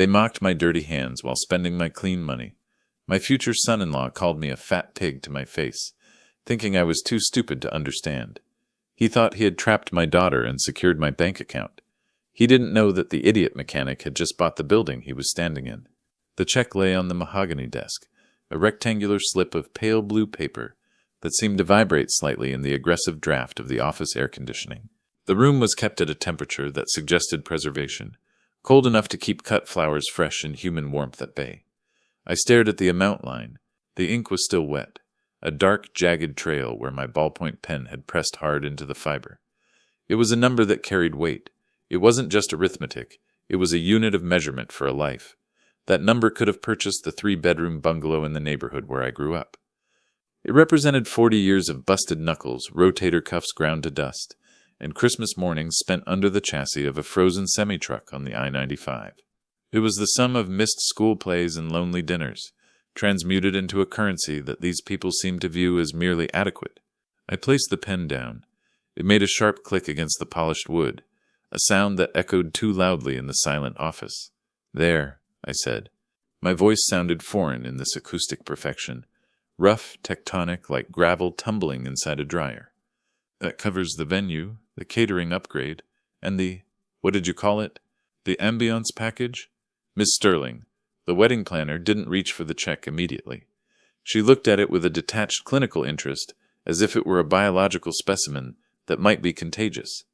They mocked my dirty hands while spending my clean money. My future son-in-law called me a fat pig to my face, thinking I was too stupid to understand. He thought he had trapped my daughter and secured my bank account. He didn't know that the idiot mechanic had just bought the building he was standing in. The check lay on the mahogany desk, a rectangular slip of pale blue paper that seemed to vibrate slightly in the aggressive draft of the office air conditioning. The room was kept at a temperature that suggested preservation, cold enough to keep cut flowers fresh and human warmth at bay. I stared at the amount line. The ink was still wet, a dark, jagged trail where my ballpoint pen had pressed hard into the fiber. It was a number that carried weight. It wasn't just arithmetic. It was a unit of measurement for a life. That number could have purchased the 3-bedroom bungalow in the neighborhood where I grew up. It represented 40 years of busted knuckles, rotator cuffs ground to dust, and Christmas mornings spent under the chassis of a frozen semi-truck on the I-95. It was the sum of missed school plays and lonely dinners, transmuted into a currency that these people seemed to view as merely adequate. I placed the pen down. It made a sharp click against the polished wood, a sound that echoed too loudly in the silent office. "There," I said. My voice sounded foreign in this acoustic perfection, rough, tectonic, like gravel tumbling inside a dryer. "That covers the venue, the catering upgrade, and the, what did you call it? The ambiance package?" Miss Sterling, the wedding planner, didn't reach for the check immediately. She looked at it with a detached clinical interest, as if it were a biological specimen that might be contagious.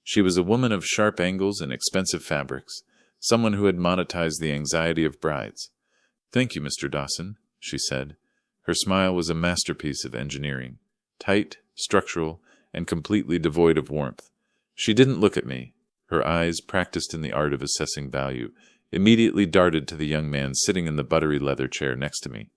She was a woman of sharp angles and expensive fabrics, someone who had monetized the anxiety of brides. "Thank you, Mr. Dawson," she said. Her smile was a masterpiece of engineering, tight, structural, and completely devoid of warmth. She didn't look at me. Her eyes, practiced in the art of assessing value, immediately darted to the young man sitting in the buttery leather chair next to me.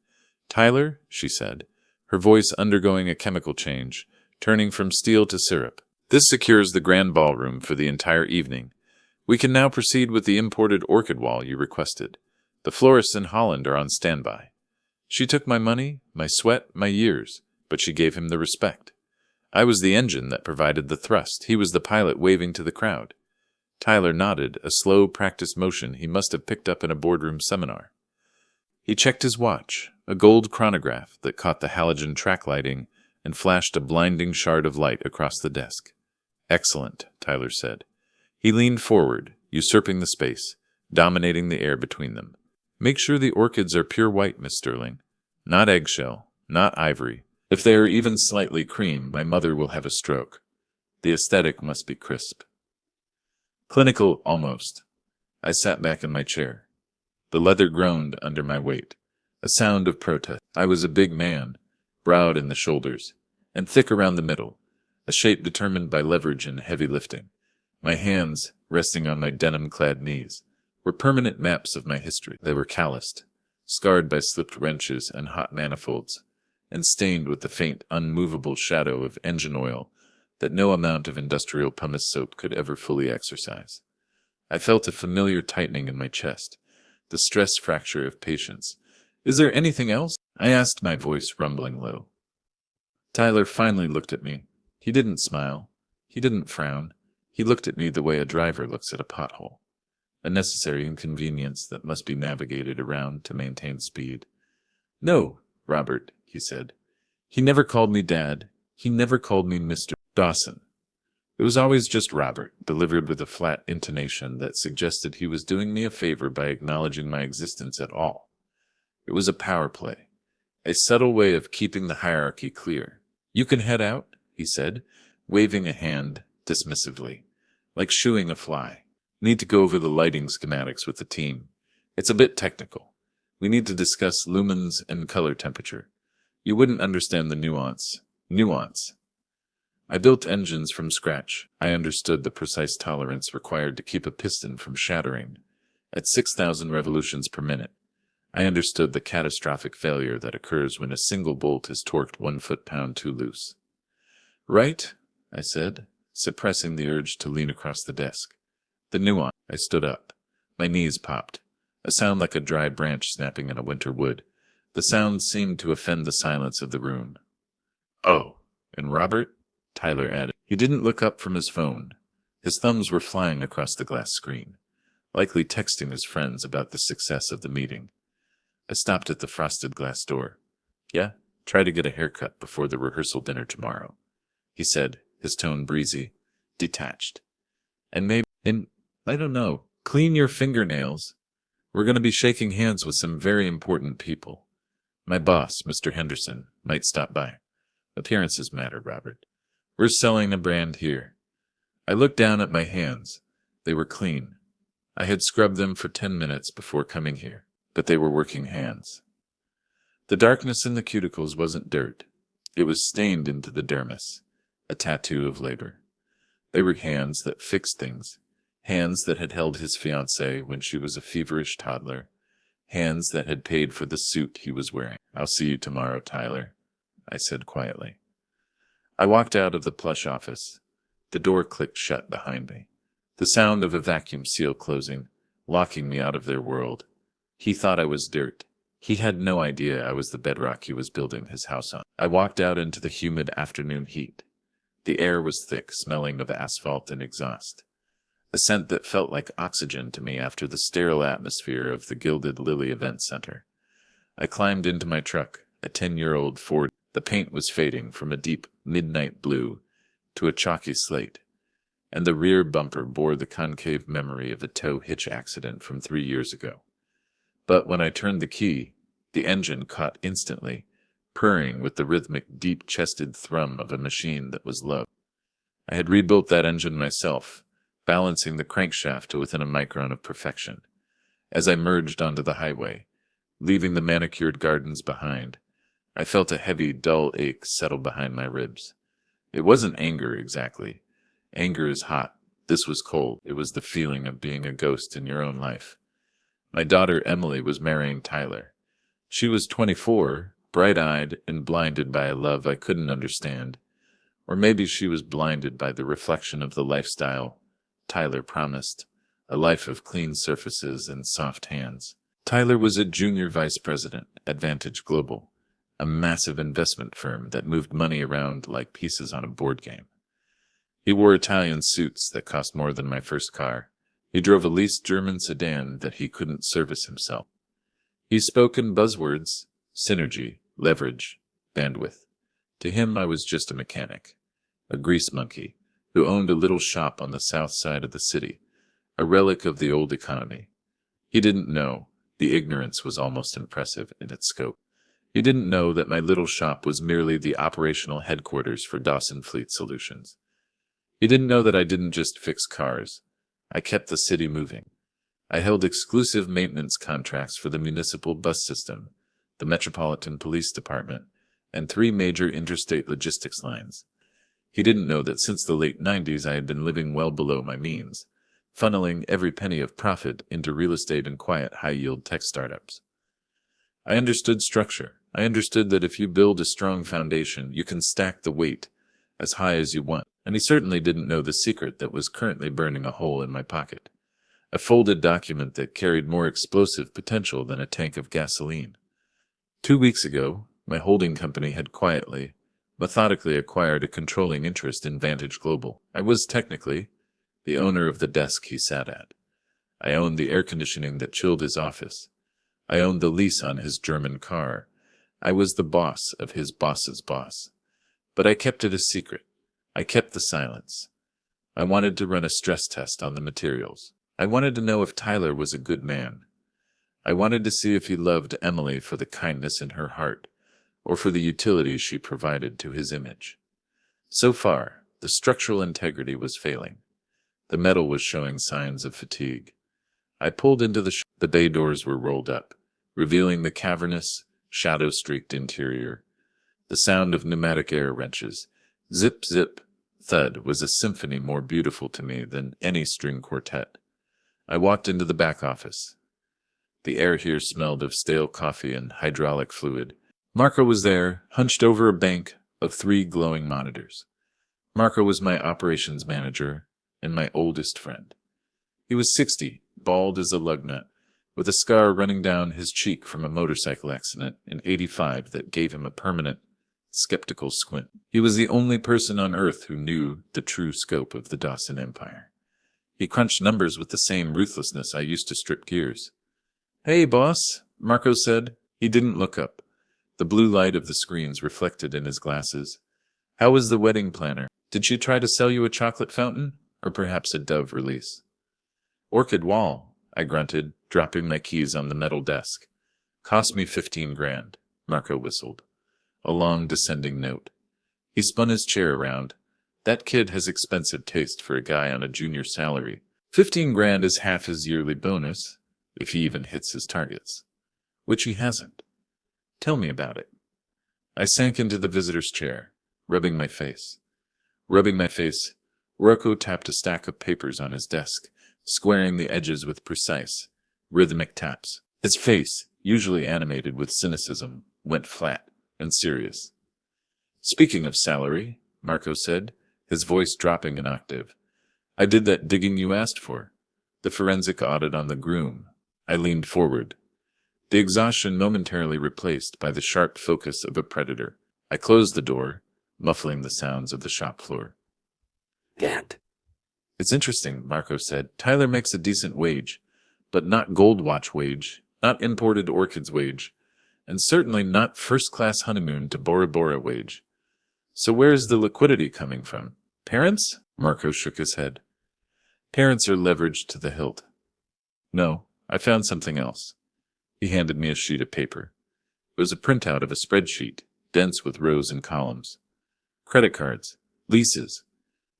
"Tyler," she said, her voice undergoing a chemical change, turning from steel to syrup. "This secures the grand ballroom for the entire evening. We can now proceed with the imported orchid wall you requested. The florists in Holland are on standby." She took my money, my sweat, my years, but she gave him the respect. I was the engine that provided the thrust. He was the pilot waving to the crowd. Tyler nodded, a slow, practiced motion he must have picked up in a boardroom seminar. He checked his watch, a gold chronograph that caught the halogen track lighting and flashed a blinding shard of light across the desk. "Excellent," Tyler said. He leaned forward, usurping the space, dominating the air between them. "Make sure the orchids are pure white, Miss Sterling. Not eggshell, not ivory. If they are even slightly cream, my mother will have a stroke. The aesthetic must be crisp." Clinical, almost. I sat back in my chair. The leather groaned under my weight, a sound of protest. I was a big man, broad in the shoulders, and thick around the middle, a shape determined by leverage and heavy lifting. My hands, resting on my denim-clad knees, were permanent maps of my history. They were calloused, scarred by slipped wrenches and hot manifolds, and stained with the faint, unmovable shadow of engine oil that no amount of industrial pumice soap could ever fully exorcise. I felt a familiar tightening in my chest, the stress fracture of patience. "Is there anything else?" I asked, my voice rumbling low. Tyler finally looked at me. He didn't smile. He didn't frown. He looked at me the way a driver looks at a pothole, a necessary inconvenience that must be navigated around to maintain speed. "No, Robert," he said. "He never called me Dad. He never called me Mr. Dawson. It was always just Robert," delivered with a flat intonation that suggested he was doing me a favor by acknowledging my existence at all. It was a power play, a subtle way of keeping the hierarchy clear. "You can head out," he said, waving a hand dismissively, like shooing a fly. "Need to go over the lighting schematics with the team. It's a bit technical. We need to discuss lumens and color temperature. You wouldn't understand the nuance. Nuance. I built engines from scratch. I understood the precise tolerance required to keep a piston from shattering at 6,000 revolutions per minute. I understood the catastrophic failure that occurs when a single bolt is torqued 1 foot-pound too loose." "Right," I said, suppressing the urge to lean across the desk. "The nuance." I stood up. My knees popped, a sound like a dry branch snapping in a winter wood. The sound seemed to offend the silence of the room. "Oh, and Robert?" Tyler added. He didn't look up from his phone. His thumbs were flying across the glass screen. likely texting his friends about the success of the meeting. I stopped at the frosted glass door. Yeah, try to get a haircut before the rehearsal dinner tomorrow, he said, his tone breezy, detached. And I don't know, clean your fingernails. We're going to be shaking hands with some very important people. My boss, Mr. Henderson, might stop by. Appearances matter, Robert. We're selling a brand here. I looked down at my hands. They were clean. I had scrubbed them for 10 minutes before coming here, but they were working hands. The darkness in the cuticles wasn't dirt. It was stained into the dermis, a tattoo of labor. They were hands that fixed things, hands that had held his fiancée when she was a feverish toddler, hands that had paid for the suit he was wearing. I'll see you tomorrow, Tyler, I said quietly. I walked out of the plush office. The door clicked shut behind me. The sound of a vacuum seal closing, locking me out of their world. He thought I was dirt. He had no idea I was the bedrock he was building his house on. I walked out into the humid afternoon heat. The air was thick, smelling of asphalt and exhaust. A scent that felt like oxygen to me after the sterile atmosphere of the Gilded Lily Event Center. I climbed into my truck, a 10-year-old Ford. The paint was fading from a deep midnight blue to a chalky slate, and the rear bumper bore the concave memory of a tow hitch accident from 3 years ago. But when I turned the key, the engine caught instantly, purring with the rhythmic, deep-chested thrum of a machine that was loved. I had rebuilt that engine myself, balancing the crankshaft to within a micron of perfection. As I merged onto the highway, leaving the manicured gardens behind, I felt a heavy, dull ache settle behind my ribs. It wasn't anger exactly. Anger is hot. This was cold. It was the feeling of being a ghost in your own life. My daughter Emily was marrying Tyler. She was 24, bright-eyed and blinded by a love I couldn't understand. Or maybe she was blinded by the reflection of the lifestyle Tyler promised, a life of clean surfaces and soft hands. Tyler was a junior vice president at Vantage Global, a massive investment firm that moved money around like pieces on a board game. He wore Italian suits that cost more than my first car. He drove a leased German sedan that he couldn't service himself. He spoke in buzzwords: synergy, leverage, bandwidth. To him, I was just a mechanic, a grease monkey, who owned a little shop on the south side of the city, a relic of the old economy. He didn't know. The ignorance was almost impressive in its scope. He didn't know that my little shop was merely the operational headquarters for Dawson Fleet Solutions. He didn't know that I didn't just fix cars. I kept the city moving. I held exclusive maintenance contracts for the municipal bus system, the Metropolitan Police Department, and 3 major interstate logistics lines. He didn't know that since the late 90s I had been living well below my means, funneling every penny of profit into real estate and quiet high-yield tech startups. I understood structure. I understood that if you build a strong foundation, you can stack the weight as high as you want. And he certainly didn't know the secret that was currently burning a hole in my pocket. A folded document that carried more explosive potential than a tank of gasoline. 2 weeks ago, my holding company had quietly, methodically acquired a controlling interest in Vantage Global. I was technically the owner of the desk he sat at. I owned the air conditioning that chilled his office. I owned the lease on his German car. I was the boss of his boss's boss. But I kept it a secret. I kept the silence. I wanted to run a stress test on the materials. I wanted to know if Tyler was a good man. I wanted to see if he loved Emily for the kindness in her heart, or for the utility she provided to his image. So far, the structural integrity was failing. The metal was showing signs of fatigue. I pulled into the bay doors were rolled up, revealing the cavernous, shadow-streaked interior. The sound of pneumatic air wrenches, zip, zip, thud, was a symphony more beautiful to me than any string quartet. I walked into the back office. The air here smelled of stale coffee and hydraulic fluid. Marco was there, hunched over a bank of 3 glowing monitors. Marco was my operations manager and my oldest friend. He was 60, bald as a lug nut, with a scar running down his cheek from a motorcycle accident in '85 that gave him a permanent, skeptical squint. He was the only person on Earth who knew the true scope of the Dawson Empire. He crunched numbers with the same ruthlessness I used to strip gears. "Hey, boss," Marco said. He didn't look up. The blue light of the screens reflected in his glasses. "How was the wedding planner? Did she try to sell you a chocolate fountain? Or perhaps a Dove release?" "Orchid wall," I grunted, dropping my keys on the metal desk. "Cost me 15 grand, Marco whistled. A long descending note. He spun his chair around. "That kid has expensive taste for a guy on a junior salary. 15 grand is half his yearly bonus, if he even hits his targets. Which he hasn't. Tell me about it." I sank into the visitor's chair, rubbing my face. Rocco tapped a stack of papers on his desk, squaring the edges with precise, rhythmic taps. His face, usually animated with cynicism, went flat and serious. "Speaking of salary," Marco said, his voice dropping an octave, "I did that digging you asked for. The forensic audit on the groom." I leaned forward, the exhaustion momentarily replaced by the sharp focus of a predator. I closed the door, muffling the sounds of the shop floor. "Dad." "It's interesting," Marco said. "Tyler makes a decent wage, but not Gold Watch wage, not imported orchids wage, and certainly not first-class honeymoon to Bora Bora wage. So where's the liquidity coming from? Parents?" Marco shook his head. "Parents are leveraged to the hilt. No, I found something else." He handed me a sheet of paper. It was a printout of a spreadsheet, dense with rows and columns. "Credit cards. Leases.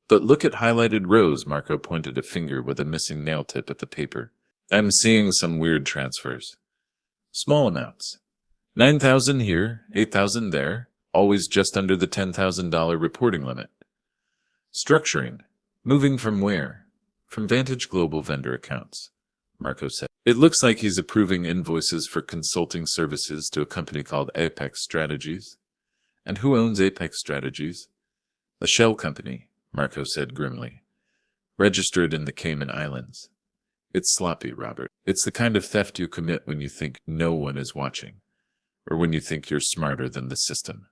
But look at highlighted rows." Marco pointed a finger with a missing nail tip at the paper. "I'm seeing some weird transfers. Small amounts. 9,000 here, 8,000 there, always just under the $10,000 reporting limit. Structuring. Moving from where? From Vantage Global vendor accounts," Marco said. "It looks like he's approving invoices for consulting services to a company called Apex Strategies." "And who owns Apex Strategies?" "A shell company," Marco said grimly. "Registered in the Cayman Islands. It's sloppy, Robert. It's the kind of theft you commit when you think no one is watching, or when you think you're smarter than the system.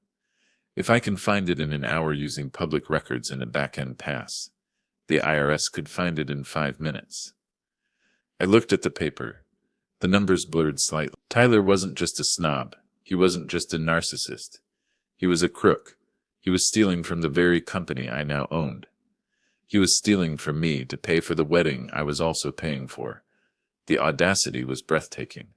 If I can find it in an hour using public records and a back-end pass, the IRS could find it in 5 minutes. I looked at the paper. The numbers blurred slightly. Tyler wasn't just a snob. He wasn't just a narcissist. He was a crook. He was stealing from the very company I now owned. He was stealing from me to pay for the wedding I was also paying for. The audacity was breathtaking.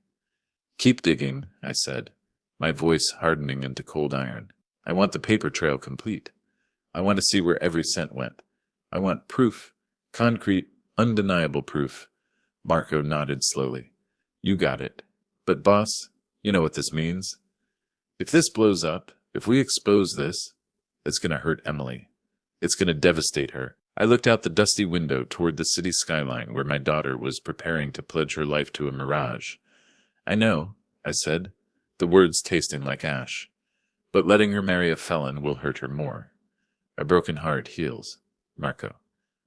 "Keep digging," I said, my voice hardening into cold iron. "I want the paper trail complete. I want to see where every cent went. I want proof, concrete, undeniable proof." Marco nodded slowly. "You got it. But boss, you know what this means. If this blows up, if we expose this, it's going to hurt Emily. It's going to devastate her." I looked out the dusty window toward the city skyline where my daughter was preparing to pledge her life to a mirage. "I know," I said, the words tasting like ash. "But letting her marry a felon will hurt her more. A broken heart heals, Marco.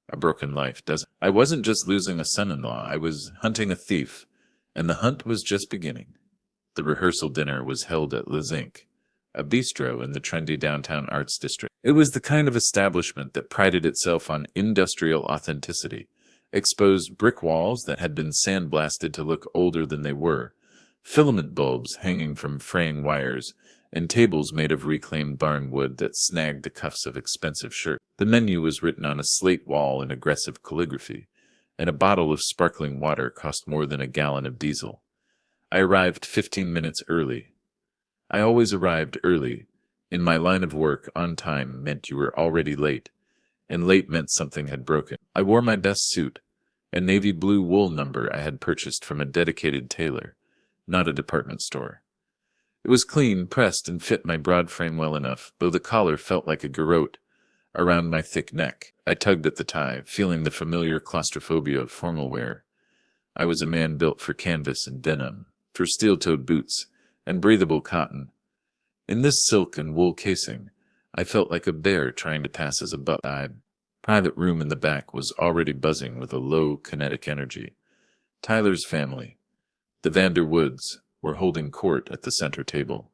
A broken life doesn't." I wasn't just losing a son-in-law, I was hunting a thief, and the hunt was just beginning. The rehearsal dinner was held at Le Zinc, a bistro in the trendy downtown arts district. It was the kind of establishment that prided itself on industrial authenticity, exposed brick walls that had been sandblasted to look older than they were, filament bulbs hanging from fraying wires, and tables made of reclaimed barn wood that snagged the cuffs of expensive shirts. The menu was written on a slate wall in aggressive calligraphy, and a bottle of sparkling water cost more than a gallon of diesel. I arrived 15 minutes early. I always arrived early. In my line of work, on time meant you were already late, and late meant something had broken. I wore my best suit, a navy blue wool number I had purchased from a dedicated tailor, not a department store. It was clean, pressed, and fit my broad frame well enough, though the collar felt like a garrote around my thick neck. I tugged at the tie, feeling the familiar claustrophobia of formal wear. I was a man built for canvas and denim, for steel-toed boots, and breathable cotton. In this silk and wool casing, I felt like a bear trying to pass as a buck. The private room in the back was already buzzing with a low kinetic energy. Tyler's family, the Vanderwoods, were holding court at the center table.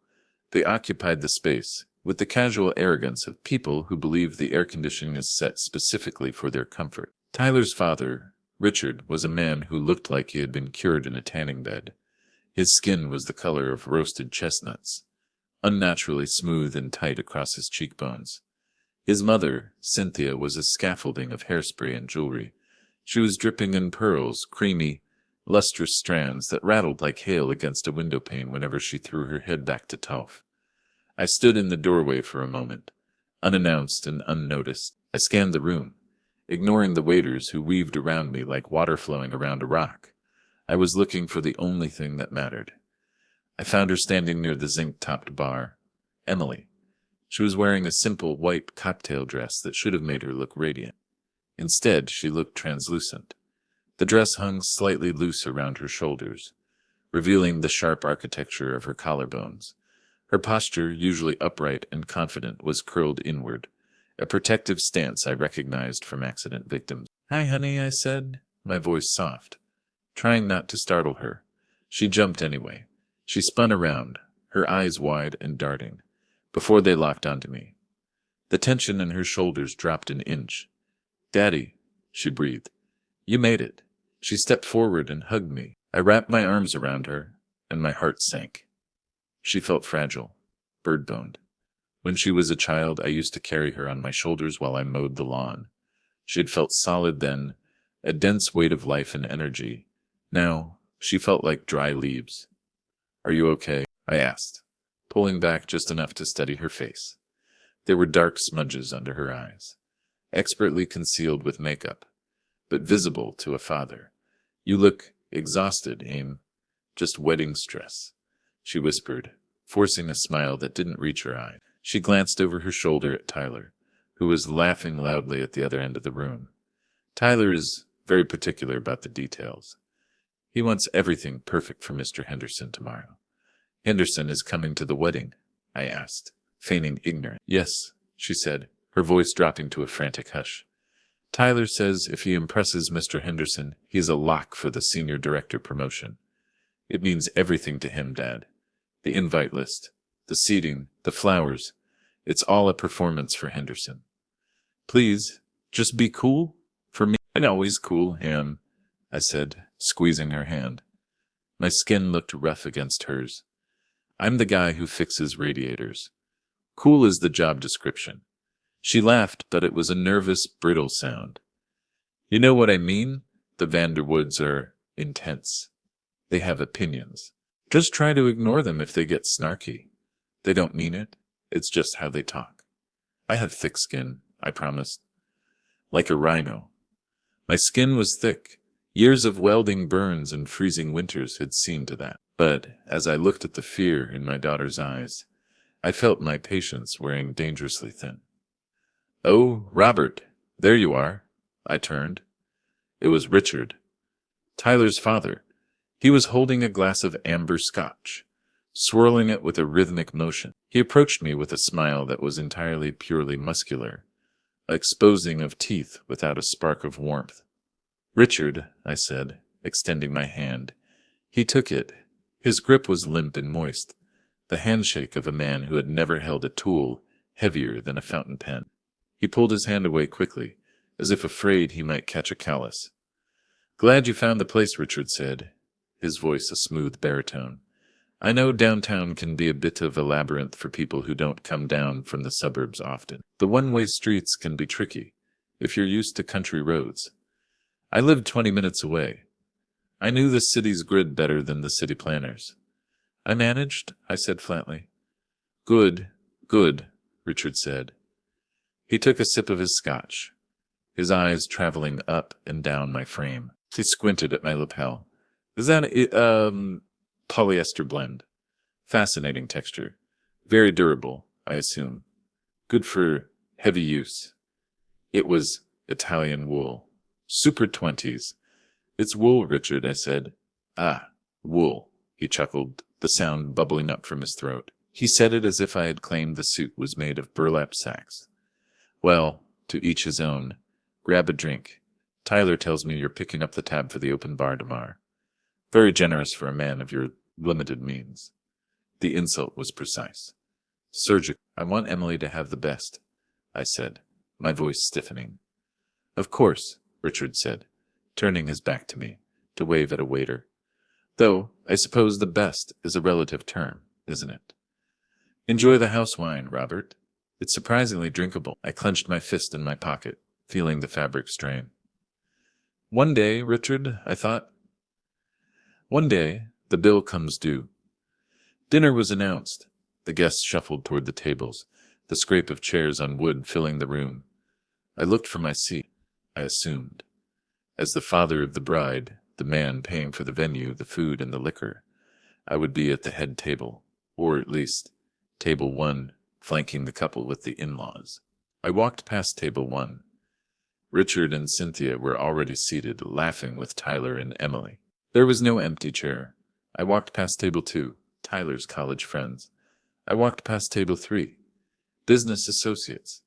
They occupied the space with the casual arrogance of people who believe the air conditioning is set specifically for their comfort. Tyler's father, Richard was a man who looked like he had been cured in a tanning bed. His skin was the color of roasted chestnuts, unnaturally smooth and tight across his cheekbones. His mother, Cynthia, was a scaffolding of hairspray and jewelry. She was dripping in pearls, creamy, lustrous strands that rattled like hail against a window pane whenever she threw her head back to Toph. I stood in the doorway for a moment, unannounced and unnoticed. I scanned the room, ignoring the waiters who weaved around me like water flowing around a rock. I was looking for the only thing that mattered. I found her standing near the zinc-topped bar. Emily. She was wearing a simple white cocktail dress that should have made her look radiant. Instead, she looked translucent. The dress hung slightly loose around her shoulders, revealing the sharp architecture of her collarbones. Her posture, usually upright and confident, was curled inward, a protective stance I recognized from accident victims. "Hi, honey," I said, my voice soft, trying not to startle her. She jumped anyway. She spun around, her eyes wide and darting, before they locked onto me. The tension in her shoulders dropped an inch. "Daddy," she breathed. "You made it." She stepped forward and hugged me. I wrapped my arms around her, and my heart sank. She felt fragile, bird-boned. When she was a child, I used to carry her on my shoulders while I mowed the lawn. She had felt solid then, a dense weight of life and energy. Now, she felt like dry leaves. "Are you okay?" I asked, pulling back just enough to steady her face. There were dark smudges under her eyes, expertly concealed with makeup, but visible to a father. "You look exhausted, Aim. Just wedding stress," she whispered, forcing a smile that didn't reach her eye. She glanced over her shoulder at Tyler, who was laughing loudly at the other end of the room. Tyler is very particular about the details. He wants everything perfect for Mr. Henderson tomorrow. "Henderson is coming to the wedding?" I asked, feigning ignorance. "Yes," she said, her voice dropping to a frantic hush. "Tyler says if he impresses Mr. Henderson, he is a lock for the senior director promotion. It means everything to him, Dad. The invite list, the seating, the flowers. It's all a performance for Henderson. Please, just be cool for me." "I'm always cool, Ham," I said, squeezing her hand. My skin looked rough against hers. "I'm the guy who fixes radiators. Cool is the job description." She laughed, but it was a nervous, brittle sound. "You know what I mean? The Vanderwoods are intense. They have opinions. Just try to ignore them if they get snarky. They don't mean it. It's just how they talk. I have thick skin," I promised. "Like a rhino." My skin was thick. Years of welding burns and freezing winters had seen to that. But as I looked at the fear in my daughter's eyes, I felt my patience wearing dangerously thin. "Oh, Robert, there you are." I turned. It was Richard, Tyler's father. He was holding a glass of amber scotch, swirling it with a rhythmic motion. He approached me with a smile that was entirely purely muscular, exposing of teeth without a spark of warmth. "Richard," I said, extending my hand. He took it. His grip was limp and moist, the handshake of a man who had never held a tool heavier than a fountain pen. He pulled his hand away quickly, as if afraid he might catch a callus. "Glad you found the place," Richard said, his voice a smooth baritone. "I know downtown can be a bit of a labyrinth for people who don't come down from the suburbs often. The one-way streets can be tricky, if you're used to country roads. I lived 20 minutes away. I knew the city's grid better than the city planners. I managed," I said flatly. Good," Richard said. He took a sip of his scotch, his eyes traveling up and down my frame. He squinted at my lapel. "Is that polyester blend? Fascinating texture. Very durable, I assume. Good for heavy use." It was Italian wool. Super 20s. "It's wool, Richard," I said. "Ah, wool," he chuckled, the sound bubbling up from his throat. He said it as if I had claimed the suit was made of burlap sacks. "Well, to each his own. Grab a drink. Tyler tells me you're picking up the tab for the open bar tomorrow. Very generous for a man of your limited means." The insult was precise. "Surgical. I want Emily to have the best," I said, my voice stiffening. "Of course," Richard said. turning his back to me, to wave at a waiter. Though, I suppose the best is a relative term, isn't it? Enjoy the house wine, Robert. It's surprisingly drinkable. I clenched my fist in my pocket, feeling the fabric strain. One day, Richard, I thought. One day, the bill comes due. Dinner was announced. The guests shuffled toward the tables, the scrape of chairs on wood filling the room. I looked for my seat, I assumed. As the father of the bride, the man paying for the venue, the food, and the liquor, I would be at the head table, or at least, table 1, flanking the couple with the in-laws. I walked past table 1. Richard and Cynthia were already seated, laughing with Tyler and Emily. There was no empty chair. I walked past table 2, Tyler's college friends. I walked past table 3, business associates.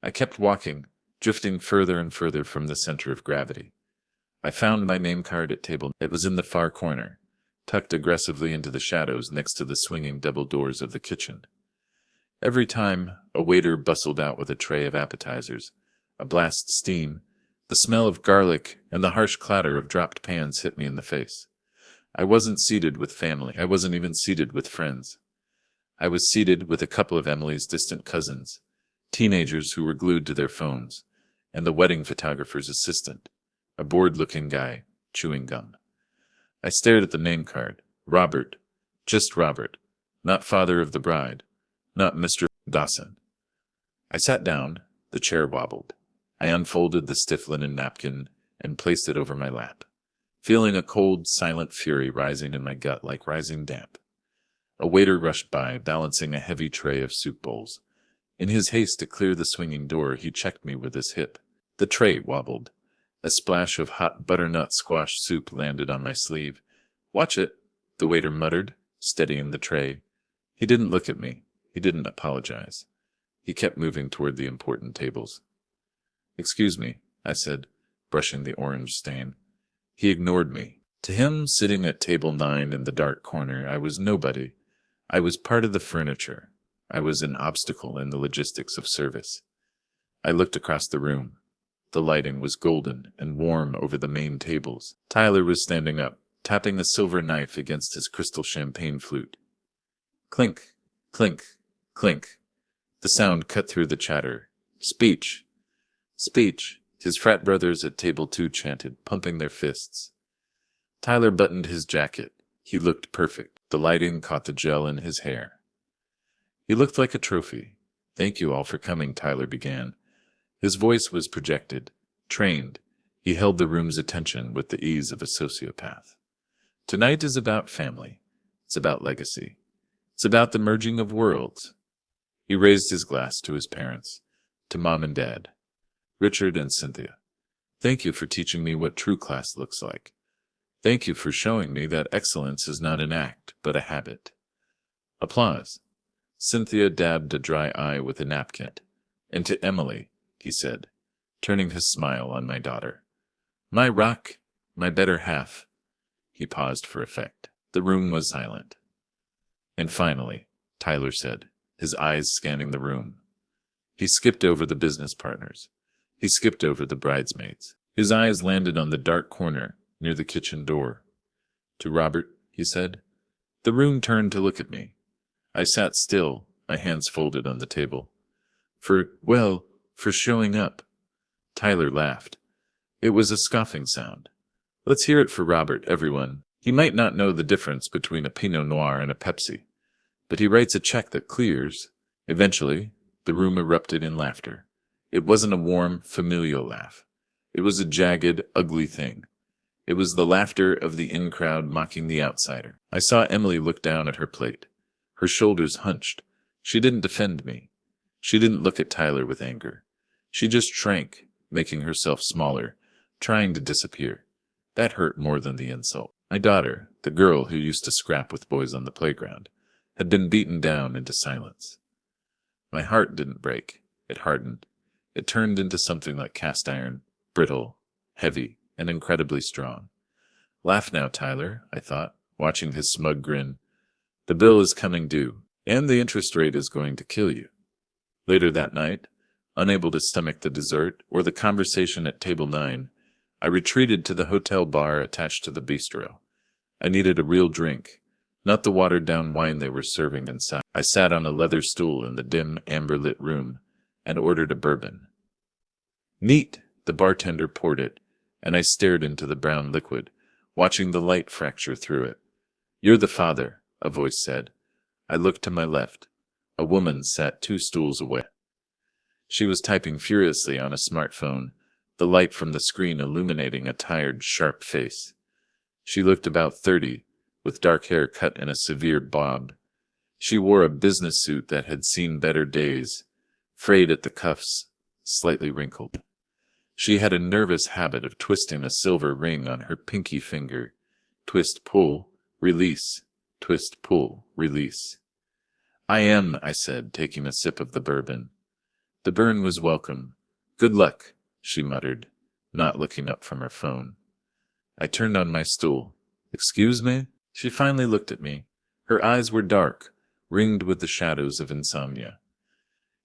I kept walking, drifting further and further from the center of gravity. I found my name card at table. It was in the far corner, tucked aggressively into the shadows next to the swinging double doors of the kitchen. Every time, a waiter bustled out with a tray of appetizers, a blast of steam, the smell of garlic, and the harsh clatter of dropped pans hit me in the face. I wasn't seated with family. I wasn't even seated with friends. I was seated with a couple of Emily's distant cousins, teenagers who were glued to their phones, and the wedding photographer's assistant, a bored-looking guy, chewing gum. I stared at the name card. Robert. Just Robert. Not father of the bride. Not Mr. Dawson. I sat down. The chair wobbled. I unfolded the stiff linen napkin and placed it over my lap, feeling a cold, silent fury rising in my gut like rising damp. A waiter rushed by, balancing a heavy tray of soup bowls. In his haste to clear the swinging door, he checked me with his hip. The tray wobbled. A splash of hot butternut squash soup landed on my sleeve. "Watch it," the waiter muttered, steadying the tray. He didn't look at me. He didn't apologize. He kept moving toward the important tables. "Excuse me," I said, brushing the orange stain. He ignored me. To him, sitting at table 9 in the dark corner, I was nobody. I was part of the furniture. I was an obstacle in the logistics of service. I looked across the room. The lighting was golden and warm over the main tables. Tyler was standing up, tapping a silver knife against his crystal champagne flute. Clink, clink, clink. The sound cut through the chatter. Speech! Speech! His frat brothers at table 2 chanted, pumping their fists. Tyler buttoned his jacket. He looked perfect. The lighting caught the gel in his hair. He looked like a trophy. "Thank you all for coming," Tyler began. His voice was projected, trained. He held the room's attention with the ease of a sociopath. "Tonight is about family. It's about legacy. It's about the merging of worlds." He raised his glass to his parents, to Mom and Dad, Richard and Cynthia. "Thank you for teaching me what true class looks like. Thank you for showing me that excellence is not an act, but a habit." Applause. Cynthia dabbed a dry eye with a napkin. "And to Emily," he said, turning his smile on my daughter. "My rock, my better half." He paused for effect. The room was silent. And finally, Tyler said, his eyes scanning the room. He skipped over the business partners. He skipped over the bridesmaids. His eyes landed on the dark corner near the kitchen door. "To Robert," he said. The room turned to look at me. I sat still, my hands folded on the table. For showing up." Tyler laughed. It was a scoffing sound. "Let's hear it for Robert, everyone. He might not know the difference between a Pinot Noir and a Pepsi, but he writes a check that clears." Eventually, the room erupted in laughter. It wasn't a warm, familial laugh. It was a jagged, ugly thing. It was the laughter of the in-crowd mocking the outsider. I saw Emily look down at her plate. Her shoulders hunched. She didn't defend me. She didn't look at Tyler with anger. She just shrank, making herself smaller, trying to disappear. That hurt more than the insult. My daughter, the girl who used to scrap with boys on the playground, had been beaten down into silence. My heart didn't break. It hardened. It turned into something like cast iron, brittle, heavy, and incredibly strong. "Laugh now, Tyler," I thought, watching his smug grin. "The bill is coming due, and the interest rate is going to kill you." Later that night, unable to stomach the dessert or the conversation at table 9, I retreated to the hotel bar attached to the bistro. I needed a real drink, not the watered-down wine they were serving inside. I sat on a leather stool in the dim, amber-lit room and ordered a bourbon. Neat, the bartender poured it, and I stared into the brown liquid, watching the light fracture through it. "You're the father," a voice said. I looked to my left. A woman sat 2 stools away. She was typing furiously on a smartphone, the light from the screen illuminating a tired, sharp face. She looked about 30, with dark hair cut in a severe bob. She wore a business suit that had seen better days, frayed at the cuffs, slightly wrinkled. She had a nervous habit of twisting a silver ring on her pinky finger. Twist, pull, release. Twist, pull, release. I said, taking a sip of the bourbon. The burn was welcome. "Good luck," she muttered, not looking up from her phone. I turned on my stool. "Excuse me?" She finally looked at me. Her eyes were dark, ringed with the shadows of insomnia.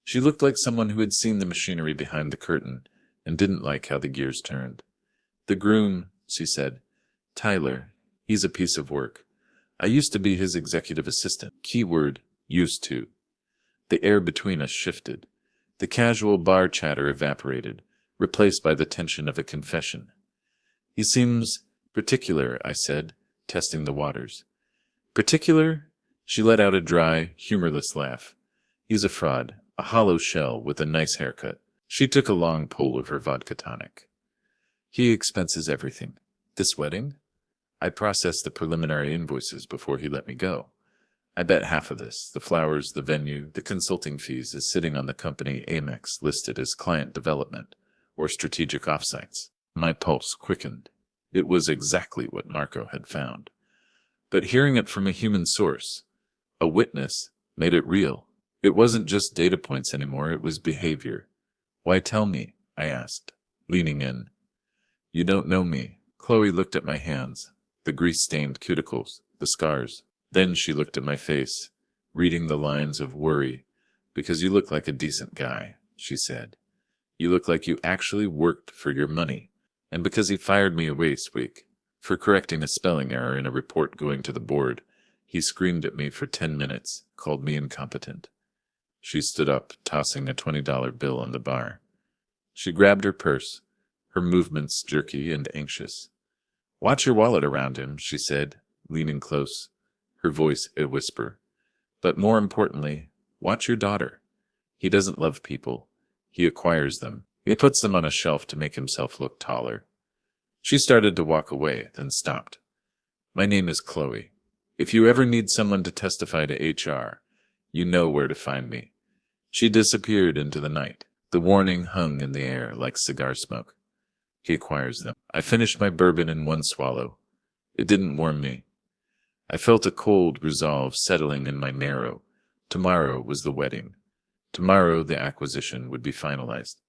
She looked like someone who had seen the machinery behind the curtain and didn't like how the gears turned. "The groom," she said. "Tyler. He's a piece of work. I used to be his executive assistant." Keyword, used to. The air between us shifted. The casual bar chatter evaporated, replaced by the tension of a confession. "He seems particular," I said, testing the waters. "Particular?" She let out a dry, humorless laugh. "He's a fraud, a hollow shell with a nice haircut." She took a long pull of her vodka tonic. "He expenses everything." "This wedding?" I processed the preliminary invoices before he let me go. "I bet half of this, the flowers, the venue, the consulting fees, is sitting on the company Amex listed as client development or strategic offsites." My pulse quickened. It was exactly what Marco had found. But hearing it from a human source, a witness, made it real. It wasn't just data points anymore, it was behavior. "Why tell me?" I asked, leaning in. "You don't know me." Chloe looked at my hands, the grease-stained cuticles, the scars. Then she looked at my face, reading the lines of worry. "Because you look like a decent guy," she said. "You look like you actually worked for your money. And because he fired me away this week for correcting a spelling error in a report going to the board, he screamed at me for 10 minutes, called me incompetent." She stood up, tossing a $20 bill on the bar. She grabbed her purse, her movements jerky and anxious. "Watch your wallet around him," she said, leaning close, her voice a whisper. "But more importantly, watch your daughter. He doesn't love people. He acquires them. He puts them on a shelf to make himself look taller." She started to walk away, then stopped. "My name is Chloe. If you ever need someone to testify to HR, you know where to find me." She disappeared into the night. The warning hung in the air like cigar smoke. "He acquires them." I finished my bourbon in one swallow. It didn't warm me. I felt a cold resolve settling in my marrow. Tomorrow was the wedding. Tomorrow the acquisition would be finalized.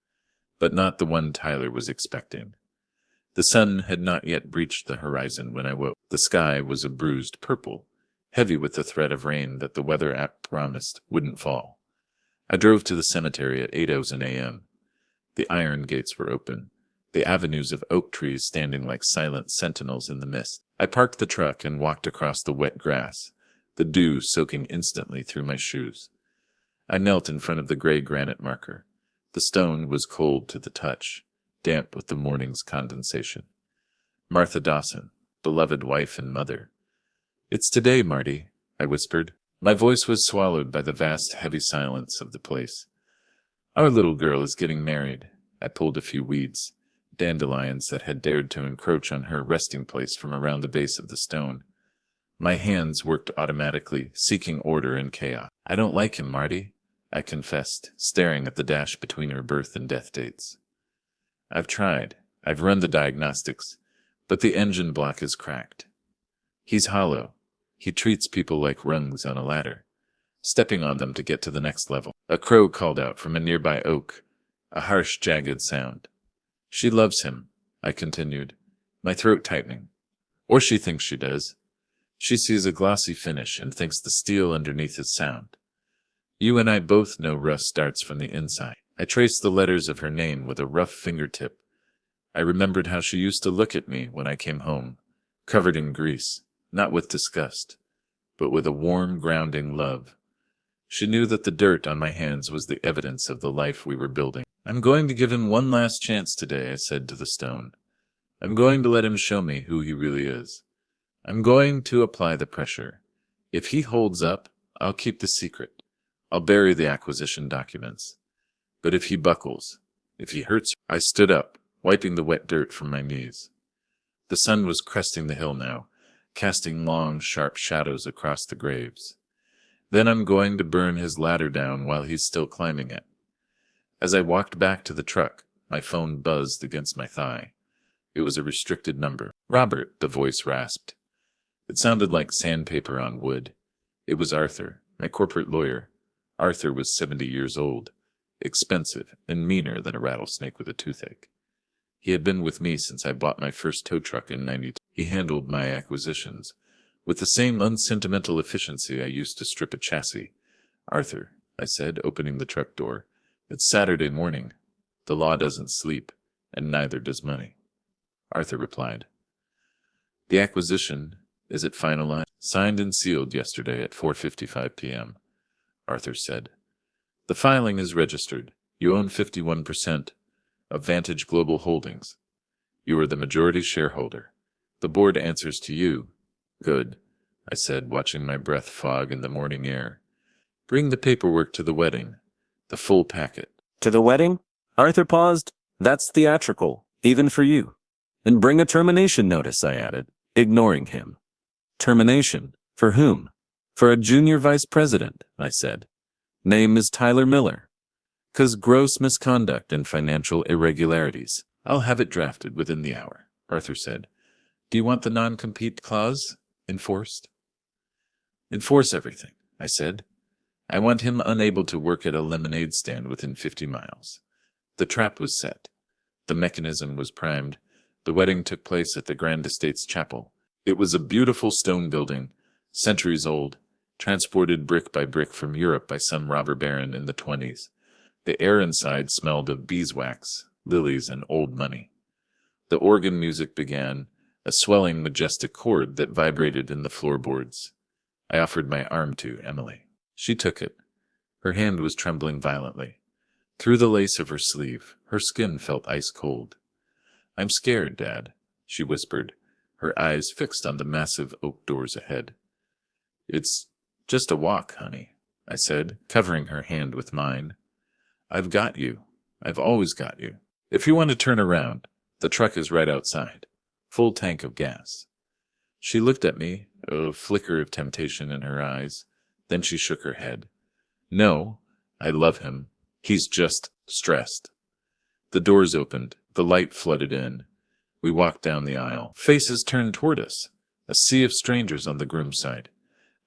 But not the one Tyler was expecting. The sun had not yet breached the horizon when I woke. The sky was a bruised purple, heavy with the threat of rain that the weather app promised wouldn't fall. I drove to the cemetery at 8:00 a.m. The iron gates were open, the avenues of oak trees standing like silent sentinels in the mist. I parked the truck and walked across the wet grass, the dew soaking instantly through my shoes. I knelt in front of the gray granite marker. The stone was cold to the touch, damp with the morning's condensation. Martha Dawson, beloved wife and mother. "It's today, Marty," I whispered. My voice was swallowed by the vast, heavy silence of the place. "Our little girl is getting married." I pulled a few weeds, dandelions that had dared to encroach on her resting place from around the base of the stone. My hands worked automatically, seeking order in chaos. "I don't like him, Marty," I confessed, staring at the dash between her birth and death dates. "I've tried. I've run the diagnostics, but the engine block is cracked. He's hollow. He treats people like rungs on a ladder, stepping on them to get to the next level." A crow called out from a nearby oak, a harsh, jagged sound. "She loves him," I continued, my throat tightening. "Or she thinks she does. She sees a glossy finish and thinks the steel underneath is sound. You and I both know rust starts from the inside." I traced the letters of her name with a rough fingertip. I remembered how she used to look at me when I came home, covered in grease, not with disgust, but with a warm, grounding love. She knew that the dirt on my hands was the evidence of the life we were building. "I'm going to give him one last chance today," I said to the stone. "I'm going to let him show me who he really is. I'm going to apply the pressure. If he holds up, I'll keep the secret. I'll bury the acquisition documents. But if he buckles, if he hurts—" I stood up, wiping the wet dirt from my knees. The sun was cresting the hill now, casting long, sharp shadows across the graves. "Then I'm going to burn his ladder down while he's still climbing it." As I walked back to the truck, my phone buzzed against my thigh. It was a restricted number. "Robert," the voice rasped. It sounded like sandpaper on wood. It was Arthur, my corporate lawyer. Arthur was 70 years old, expensive, and meaner than a rattlesnake with a toothache. He had been with me since I bought my first tow truck in '92. He handled my acquisitions with the same unsentimental efficiency I used to strip a chassis. "Arthur," I said, opening the truck door, "it's Saturday morning. The law doesn't sleep, and neither does money." Arthur replied, "The acquisition, is it finalized?" "Signed and sealed yesterday at 4:55 p.m., Arthur said. "The filing is registered. You own 51% of Vantage Global Holdings. You are the majority shareholder. The board answers to you." "Good," I said, watching my breath fog in the morning air. "Bring the paperwork to the wedding. The full packet." "To the wedding?" Arthur paused. "That's theatrical, even for you." "And bring a termination notice," I added, ignoring him. "Termination? For whom?" "For a junior vice president," I said. "Name is Tyler Miller. 'Cause gross misconduct and financial irregularities." "I'll have it drafted within the hour," Arthur said. "Do you want the non-compete clause enforced?" "Enforce everything," I said. "I want him unable to work at a lemonade stand within 50 miles. The trap was set. The mechanism was primed. The wedding took place at the Grand Estates Chapel. It was a beautiful stone building, centuries old, transported brick by brick from Europe by some robber baron in the 20s. The air inside smelled of beeswax, lilies, and old money. The organ music began, a swelling, majestic chord that vibrated in the floorboards. I offered my arm to Emily. She took it. Her hand was trembling violently. Through the lace of her sleeve, her skin felt ice cold. "I'm scared, Dad," she whispered, her eyes fixed on the massive oak doors ahead. "It's just a walk, honey," I said, covering her hand with mine. "I've got you. I've always got you. If you want to turn around, the truck is right outside. Full tank of gas." She looked at me, a flicker of temptation in her eyes. Then she shook her head. "No, I love him. He's just stressed." The doors opened. The light flooded in. We walked down the aisle. Faces turned toward us. A sea of strangers on the groom's side.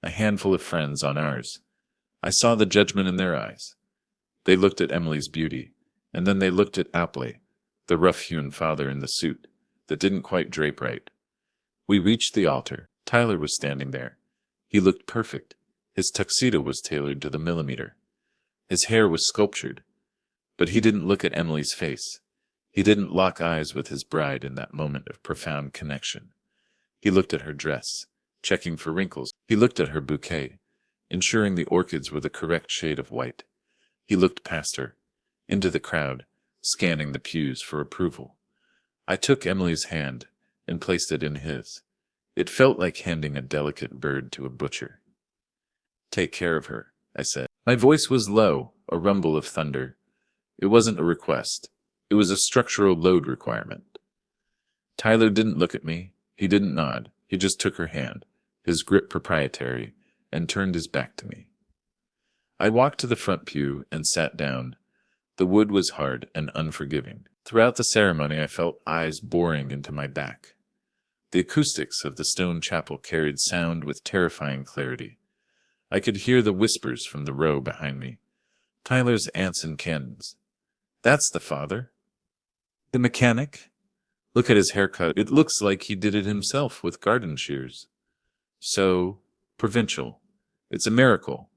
A handful of friends on ours. I saw the judgment in their eyes. They looked at Emily's beauty, and then they looked at Apley, the rough-hewn father in the suit that didn't quite drape right. We reached the altar. Tyler was standing there. He looked perfect. His tuxedo was tailored to the millimeter. His hair was sculptured. But he didn't look at Emily's face. He didn't lock eyes with his bride in that moment of profound connection. He looked at her dress, checking for wrinkles. He looked at her bouquet, ensuring the orchids were the correct shade of white. He looked past her, into the crowd, scanning the pews for approval. I took Emily's hand and placed it in his. It felt like handing a delicate bird to a butcher. "Take care of her," I said. My voice was low, a rumble of thunder. It wasn't a request. It was a structural load requirement. Tyler didn't look at me. He didn't nod. He just took her hand, his grip proprietary, and turned his back to me. I walked to the front pew and sat down. The wood was hard and unforgiving. Throughout the ceremony, I felt eyes boring into my back. The acoustics of the stone chapel carried sound with terrifying clarity. I could hear the whispers from the row behind me. Tyler's aunts and cannons. "That's the father." "The mechanic? Look at his haircut. It looks like he did it himself with garden shears." "So provincial. It's a miracle.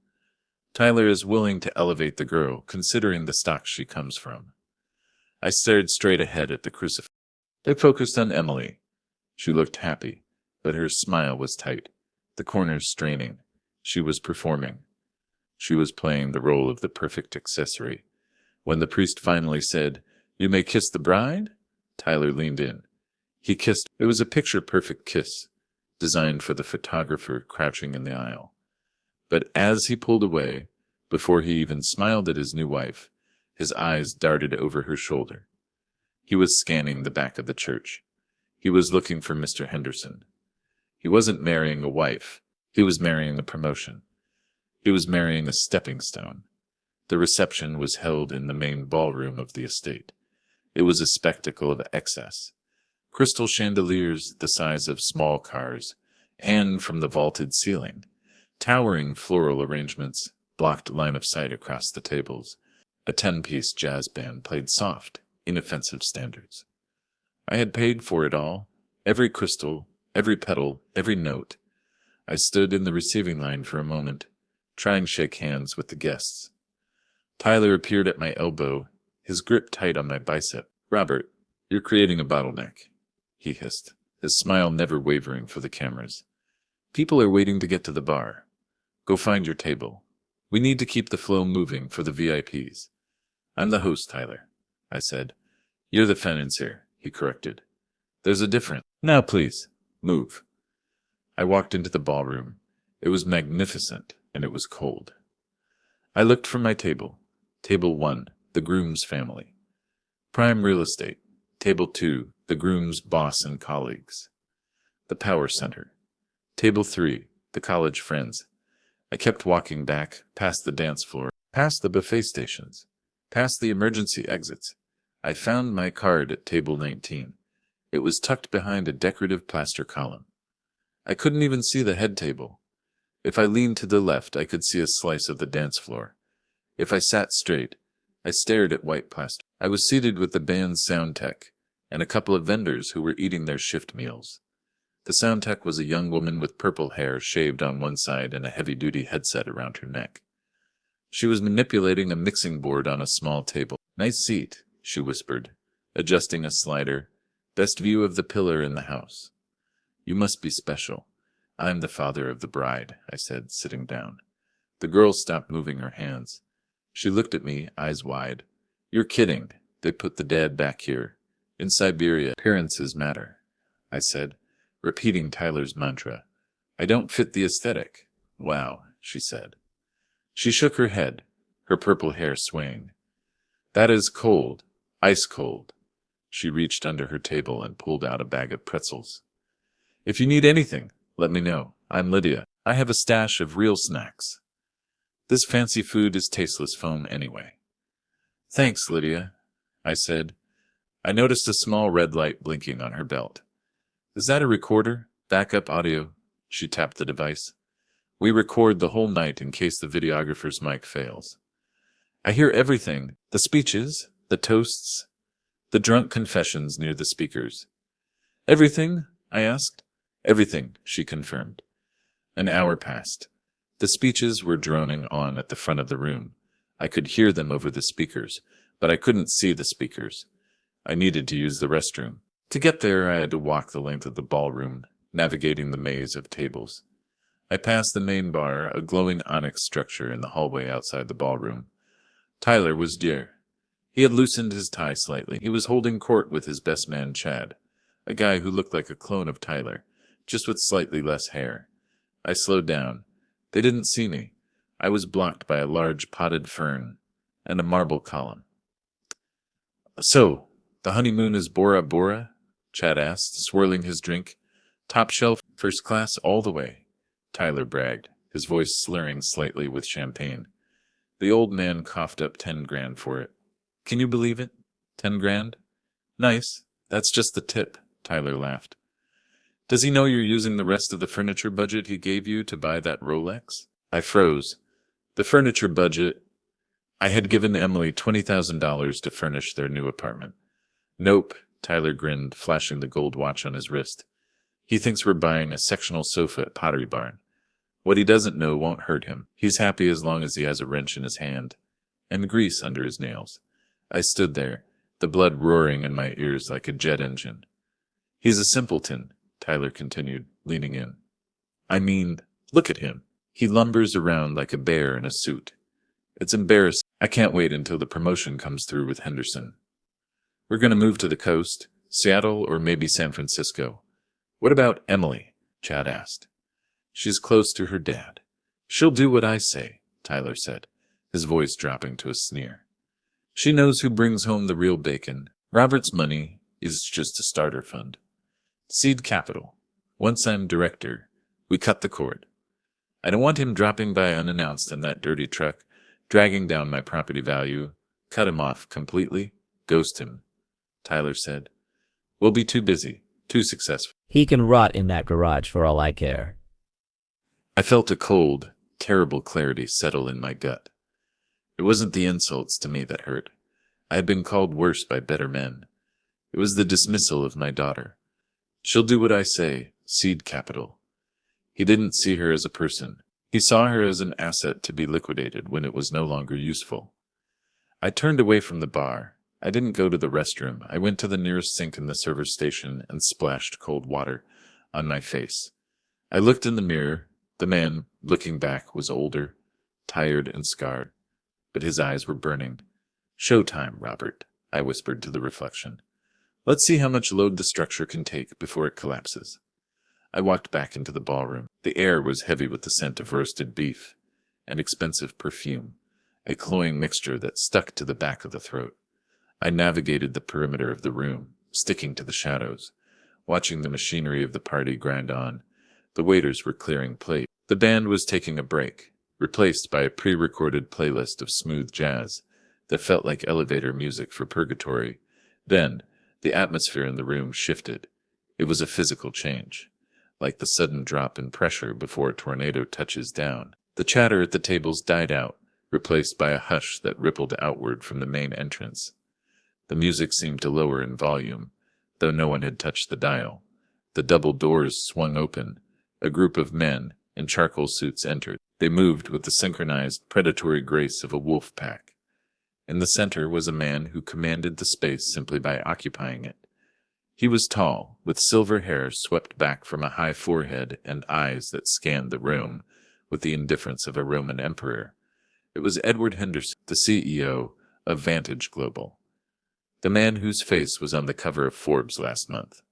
Tyler is willing to elevate the girl, considering the stock she comes from." I stared straight ahead at the crucifix. They focused on Emily. She looked happy, but her smile was tight, the corners straining. She was performing. She was playing the role of the perfect accessory. When the priest finally said, "You may kiss the bride," Tyler leaned in. He kissed. It was a picture-perfect kiss, designed for the photographer crouching in the aisle. But as he pulled away, before he even smiled at his new wife, his eyes darted over her shoulder. He was scanning the back of the church. He was looking for Mr. Henderson. He wasn't marrying a wife. He was marrying a promotion. He was marrying a stepping stone. The reception was held in the main ballroom of the estate. It was a spectacle of excess. Crystal chandeliers the size of small cars hang from the vaulted ceiling. Towering floral arrangements blocked line of sight across the tables. A 10-piece jazz band played soft, inoffensive standards. I had paid for it all, every crystal, every petal, every note. I stood in the receiving line for a moment, trying to shake hands with the guests. Tyler appeared at my elbow, his grip tight on my bicep. "Robert, you're creating a bottleneck," he hissed, his smile never wavering for the cameras. "People are waiting to get to the bar. Go find your table. We need to keep the flow moving for the VIPs. "I'm the host, Tyler," I said. "You're the financier," he corrected. "There's a difference. Now please, move." I walked into the ballroom. It was magnificent, and it was cold. I looked for my table. Table 1, the groom's family. Prime real estate. Table 2, the groom's boss and colleagues. The power center. Table 3, the college friends. I kept walking back, past the dance floor, past the buffet stations, past the emergency exits. I found my card at table 19. It was tucked behind a decorative plaster column. I couldn't even see the head table. If I leaned to the left, I could see a slice of the dance floor. If I sat straight, I stared at white plaster. I was seated with the band's sound tech and a couple of vendors who were eating their shift meals. The sound tech was a young woman with purple hair shaved on one side and a heavy-duty headset around her neck. She was manipulating a mixing board on a small table. "Nice seat," she whispered, adjusting a slider. "Best view of the pillar in the house." "You must be special." "I'm the father of the bride," I said, sitting down. The girl stopped moving her hands. She looked at me, eyes wide. "You're kidding. They put the dad back here. In Siberia, appearances matter," I said, repeating Tyler's mantra. "I don't fit the aesthetic." "Wow," she said. She shook her head, her purple hair swaying. "That is cold, ice cold." She reached under her table and pulled out a bag of pretzels. "If you need anything, let me know. I'm Lydia. I have a stash of real snacks. This fancy food is tasteless foam anyway." "Thanks, Lydia," I said. I noticed a small red light blinking on her belt. "Is that a recorder? Backup audio?" She tapped the device. "We record the whole night in case the videographer's mic fails. I hear everything, the speeches, the toasts, the drunk confessions near the speakers." "Everything?" I asked. "Everything," she confirmed. An hour passed. The speeches were droning on at the front of the room. I could hear them over the speakers, but I couldn't see the speakers. I needed to use the restroom. To get there, I had to walk the length of the ballroom, navigating the maze of tables. I passed the main bar, a glowing onyx structure in the hallway outside the ballroom. Tyler was there. He had loosened his tie slightly. He was holding court with his best man, Chad, a guy who looked like a clone of Tyler, just with slightly less hair. I slowed down. They didn't see me. I was blocked by a large potted fern and a marble column. "So, the honeymoon is Bora Bora?" Chad asked, swirling his drink. "Top shelf, first class all the way," Tyler bragged, his voice slurring slightly with champagne. The old man coughed up 10 grand for it. "Can you believe it? 10 grand? Nice. That's just the tip," Tyler laughed. "Does he know you're using the rest of the furniture budget he gave you to buy that Rolex?" I froze. The furniture budget. I had given Emily $20,000 to furnish their new apartment. "Nope," Tyler grinned, flashing the gold watch on his wrist. "He thinks we're buying a sectional sofa at Pottery Barn. What he doesn't know won't hurt him. He's happy as long as he has a wrench in his hand and grease under his nails." I stood there, the blood roaring in my ears like a jet engine. He's a simpleton, Tyler continued, leaning in. I mean, look at him. He lumbers around like a bear in a suit. It's embarrassing. I can't wait until the promotion comes through with Henderson. We're going to move to the coast, Seattle, or maybe San Francisco. What about Emily? Chad asked. She's close to her dad. She'll do what I say, Tyler said, his voice dropping to a sneer. She knows who brings home the real bacon. Robert's money is just a starter fund. Seed capital. Once I'm director, we cut the cord. I don't want him dropping by unannounced in that dirty truck, dragging down my property value. Cut him off completely. Ghost him, Tyler said. We'll be too busy, too successful. He can rot in that garage for all I care. I felt a cold, terrible clarity settle in my gut. It wasn't the insults to me that hurt. I had been called worse by better men. It was the dismissal of my daughter. She'll do what I say, seed capital. He didn't see her as a person. He saw her as an asset to be liquidated when it was no longer useful. I turned away from the bar. I didn't go to the restroom. I went to the nearest sink in the service station and splashed cold water on my face. I looked in the mirror. The man, looking back, was older, tired and scarred, but his eyes were burning. Showtime, Robert, I whispered to the reflection. Let's see how much load the structure can take before it collapses. I walked back into the ballroom. The air was heavy with the scent of roasted beef and expensive perfume, a cloying mixture that stuck to the back of the throat. I navigated the perimeter of the room, sticking to the shadows, watching the machinery of the party grind on. The waiters were clearing plates. The band was taking a break, replaced by a pre-recorded playlist of smooth jazz that felt like elevator music for purgatory. Then, the atmosphere in the room shifted. It was a physical change, like the sudden drop in pressure before a tornado touches down. The chatter at the tables died out, replaced by a hush that rippled outward from the main entrance. The music seemed to lower in volume, though no one had touched the dial. The double doors swung open. A group of men in charcoal suits entered. They moved with the synchronized, predatory grace of a wolf pack. In the center was a man who commanded the space simply by occupying it. He was tall, with silver hair swept back from a high forehead and eyes that scanned the room with the indifference of a Roman emperor. It was Edward Henderson, the CEO of Vantage Global, the man whose face was on the cover of Forbes last month.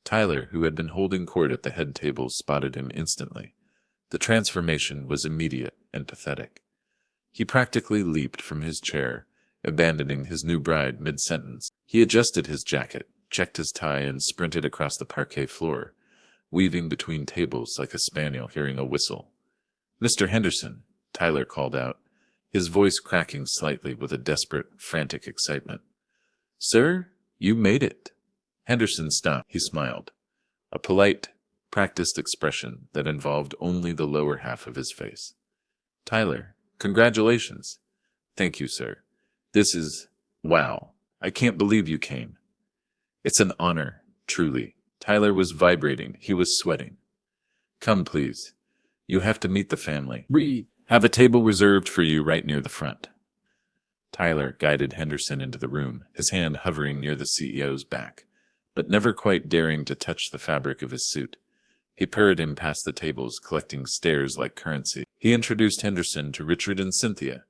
Tyler, who had been holding court at the head table, spotted him instantly. The transformation was immediate and pathetic. He practically leaped from his chair, abandoning his new bride mid-sentence. He adjusted his jacket, checked his tie, and sprinted across the parquet floor, weaving between tables like a spaniel hearing a whistle. Mr. Henderson, Tyler called out, his voice cracking slightly with a desperate, frantic excitement. Sir, you made it. Henderson stopped. He smiled, a polite, practiced expression that involved only the lower half of his face. Tyler, congratulations. Thank you, sir. This is... wow. I can't believe you came. It's an honor, truly. Tyler was vibrating. He was sweating. Come, please. You have to meet the family. We have a table reserved for you right near the front. Tyler guided Henderson into the room, his hand hovering near the CEO's back, but never quite daring to touch the fabric of his suit. He purred him past the tables, collecting stares like currency. He introduced Henderson to Richard and Cynthia.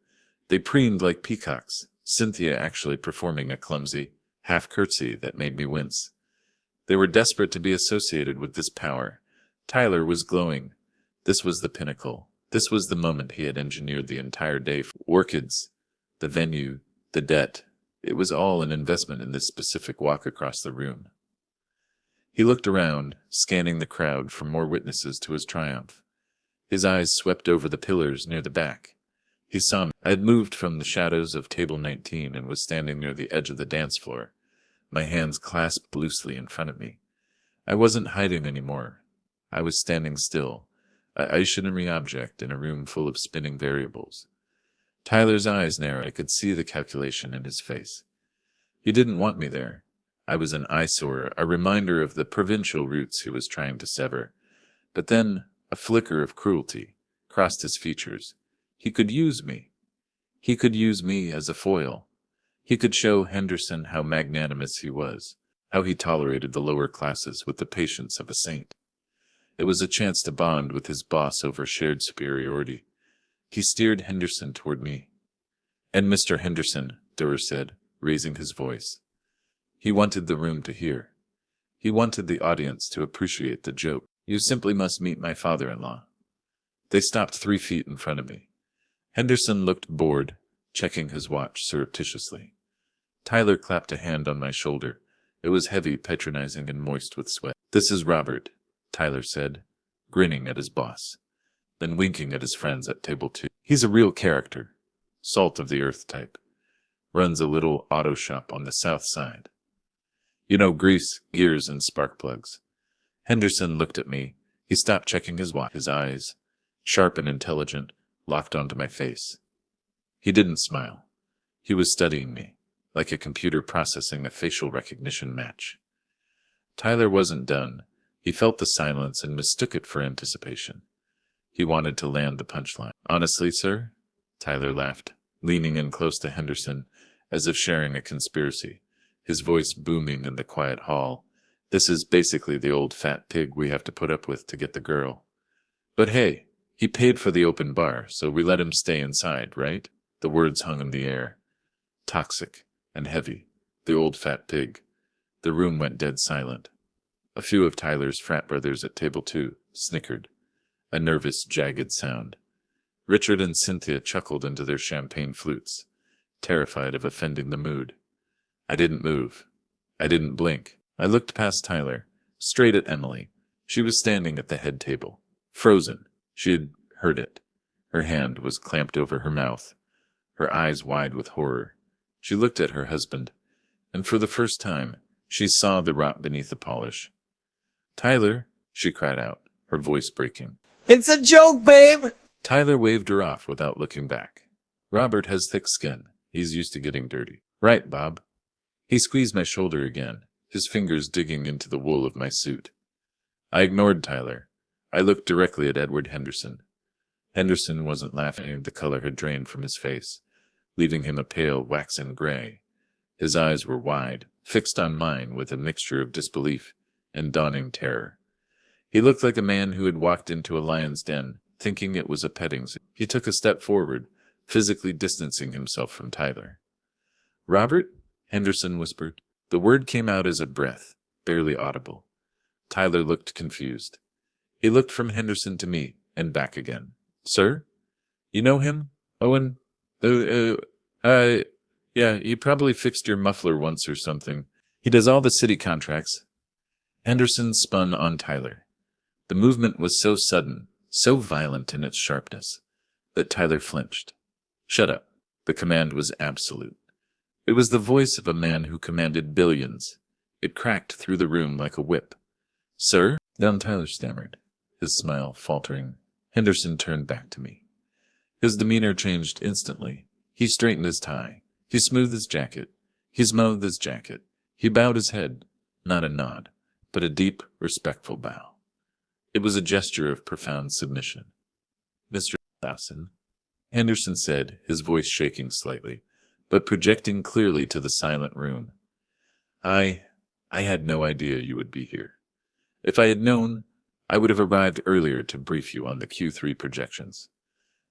They preened like peacocks, Cynthia actually performing a clumsy, half-curtsy that made me wince. They were desperate to be associated with this power. Tyler was glowing. This was the pinnacle. This was the moment he had engineered the entire day for. Orchids, the venue, the debt. It was all an investment in this specific walk across the room. He looked around, scanning the crowd for more witnesses to his triumph. His eyes swept over the pillars near the back. He saw me. I had moved from the shadows of table 19 and was standing near the edge of the dance floor, my hands clasped loosely in front of me. I wasn't hiding anymore. I was standing still, a stationary object in a room full of spinning variables. Tyler's eyes narrowed. I could see the calculation in his face. He didn't want me there. I was an eyesore, a reminder of the provincial roots he was trying to sever. But then a flicker of cruelty crossed his features. He could use me. He could use me as a foil. He could show Henderson how magnanimous he was. how he tolerated the lower classes with the patience of a saint. It was a chance to bond with his boss over shared superiority. He steered Henderson toward me. "And Mr. Henderson," Durer said, raising his voice. He wanted the room to hear. He wanted the audience to appreciate the joke. "You simply must meet my father-in-law." They stopped 3 feet in front of me. Henderson looked bored, checking his watch surreptitiously. Tyler clapped a hand on my shoulder. It was heavy, patronizing, and moist with sweat. "This is Robert," Tyler said, grinning at his boss, then winking at his friends at table 2. "He's a real character, salt of the earth type. Runs a little auto shop on the south side. You know, grease, gears, and spark plugs." Henderson looked at me. He stopped checking his watch. His eyes, sharp and intelligent, locked onto my face. He didn't smile. He was studying me, like a computer processing a facial recognition match. Tyler wasn't done. He felt the silence and mistook it for anticipation. He wanted to land the punchline. "Honestly, sir?" Tyler laughed, leaning in close to Henderson, as if sharing a conspiracy, his voice booming in the quiet hall. "This is basically the old fat pig we have to put up with to get the girl. But hey, he paid for the open bar, so we let him stay inside, right?" The words hung in the air. Toxic and heavy. The old fat pig. The room went dead silent. A few of Tyler's frat brothers at table 2 snickered, a nervous, jagged sound. Richard and Cynthia chuckled into their champagne flutes, terrified of offending the mood. I didn't move. I didn't blink. I looked past Tyler, straight at Emily. She was standing at the head table, frozen. She had heard it. Her hand was clamped over her mouth, her eyes wide with horror. She looked at her husband, and for the first time, she saw the rot beneath the polish. "Tyler," she cried out, her voice breaking. "It's a joke, babe!" Tyler waved her off without looking back. "Robert has thick skin. He's used to getting dirty." "Right, Bob." He squeezed my shoulder again, his fingers digging into the wool of my suit. I ignored Tyler. I looked directly at Edward Henderson. Henderson wasn't laughing. The color had drained from his face, leaving him a pale waxen gray. His eyes were wide, fixed on mine with a mixture of disbelief and dawning terror. He looked like a man who had walked into a lion's den, thinking it was a petting zoo. He took a step forward, physically distancing himself from Tyler. "Robert?" Henderson whispered. The word came out as a breath, barely audible. Tyler looked confused. He looked from Henderson to me, and back again. "Sir? You know him? Owen? Yeah, he probably fixed your muffler once or something. He does all the city contracts." Henderson spun on Tyler. The movement was so sudden, so violent in its sharpness, that Tyler flinched. "Shut up." The command was absolute. It was the voice of a man who commanded billions. It cracked through the room like a whip. "Sir?" Down Tyler stammered, his smile faltering. Henderson turned back to me. His demeanor changed instantly. He straightened his tie. He smoothed his jacket. He smoothed his jacket. He bowed his head, not a nod, but a deep, respectful bow. It was a gesture of profound submission. "Mr. Dawson," Henderson said, his voice shaking slightly, but projecting clearly to the silent room. I had no idea you would be here. If I had known, I would have arrived earlier to brief you on the Q3 projections."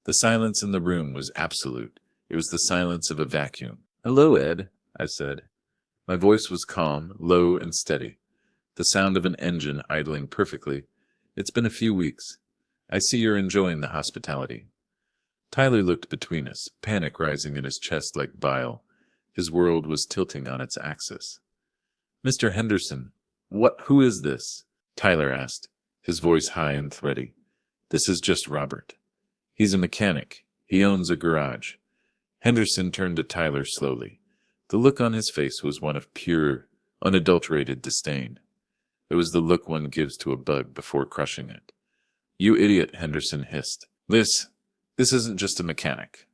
The silence in the room was absolute. It was the silence of a vacuum. "Hello, Ed," I said. My voice was calm, low, and steady, the sound of an engine idling perfectly. "It's been a few weeks. I see you're enjoying the hospitality." Tyler looked between us, panic rising in his chest like bile. His world was tilting on its axis. "Mr. Henderson, who is this?" Tyler asked, his voice high and thready. "This is just Robert. He's a mechanic. He owns a garage." Henderson turned to Tyler slowly. The look on his face was one of pure, unadulterated disdain. It was the look one gives to a bug before crushing it. "You idiot," Henderson hissed. This isn't just a mechanic.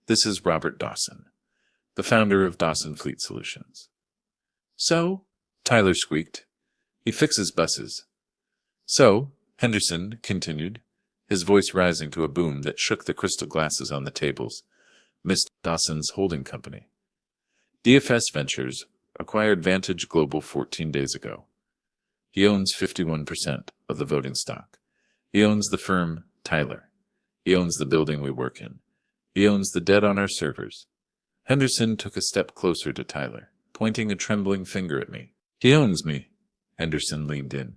This is Robert Dawson, the founder of Dawson Fleet Solutions." "So?" Tyler squeaked. "He fixes buses." "So," Henderson continued, his voice rising to a boom that shook the crystal glasses on the tables, "Miss Dawson's holding company. DFS Ventures acquired Vantage Global 14 days ago. He owns 51% of the voting stock. He owns the firm, Tyler. He owns the building we work in. He owns the debt on our servers. Henderson took a step closer to Tyler, pointing a trembling finger at me. He owns me. Henderson leaned in,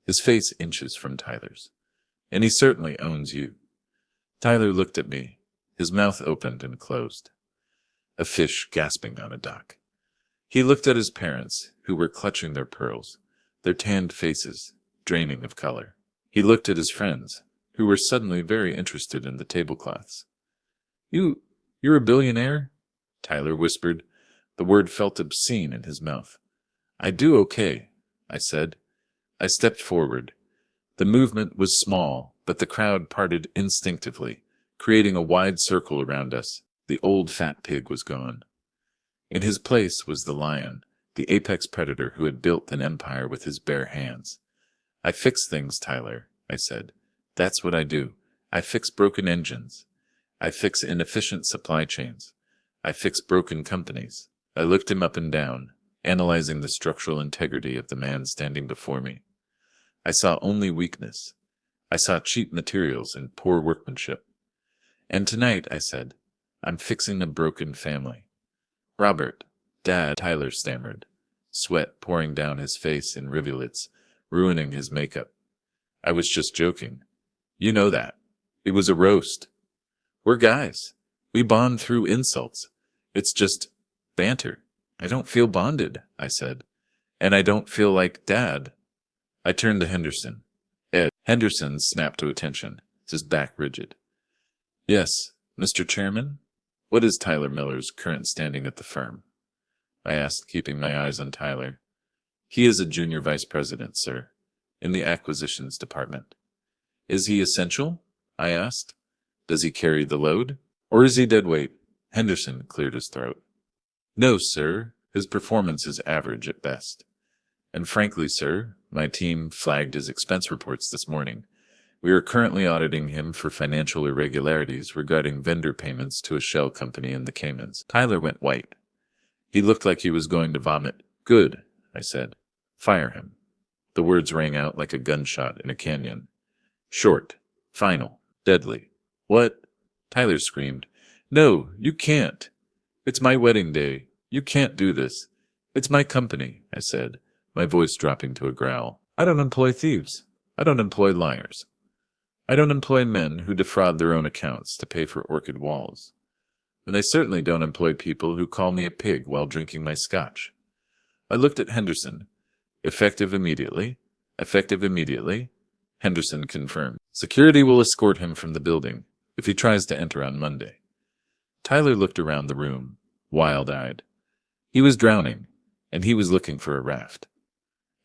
his face inches from Tyler's. And he certainly owns you. Tyler looked at me, his mouth opened and closed. A fish gasping on a dock. He looked at his parents, who were clutching their pearls, their tanned faces, draining of color. He looked at his friends, who were suddenly very interested in the tablecloths. You're a billionaire? Tyler whispered. The word felt obscene in his mouth. I do okay, I said. I stepped forward. The movement was small, but the crowd parted instinctively, creating a wide circle around us. The old fat pig was gone. In his place was the lion, the apex predator who had built an empire with his bare hands. I fix things, Tyler, I said. That's what I do. I fix broken engines. I fix inefficient supply chains. I fix broken companies. I looked him up and down, analyzing the structural integrity of the man standing before me. I saw only weakness. I saw cheap materials and poor workmanship. And tonight, I said, I'm fixing a broken family. Robert, Dad, Tyler stammered, sweat pouring down his face in rivulets, ruining his makeup. I was just joking. You know that. It was a roast. We're guys. We bond through insults. It's just banter. I don't feel bonded, I said. And I don't feel like Dad. I turned to Henderson. Ed. Henderson snapped to attention, his back rigid. Yes, Mr. Chairman? What is Tyler Miller's current standing at the firm? I asked, keeping my eyes on Tyler. He is a junior vice president, sir, in the acquisitions department. Is he essential? I asked. Does he carry the load? Or is he dead weight? Henderson cleared his throat. No, sir. His performance is average at best. And frankly, sir, my team flagged his expense reports this morning. We are currently auditing him for financial irregularities regarding vendor payments to a shell company in the Caymans. Tyler went white. He looked like he was going to vomit. Good, I said. Fire him. The words rang out like a gunshot in a canyon. Short, final, deadly. What? Tyler screamed. No, you can't. It's my wedding day. You can't do this. It's my company, I said, my voice dropping to a growl. I don't employ thieves. I don't employ liars. I don't employ men who defraud their own accounts to pay for orchid walls. And I certainly don't employ people who call me a pig while drinking my scotch. I looked at Henderson. Effective immediately. Effective immediately. Henderson confirmed. Security will escort him from the building if he tries to enter on Monday. Tyler looked around the room, wild-eyed. He was drowning, and he was looking for a raft.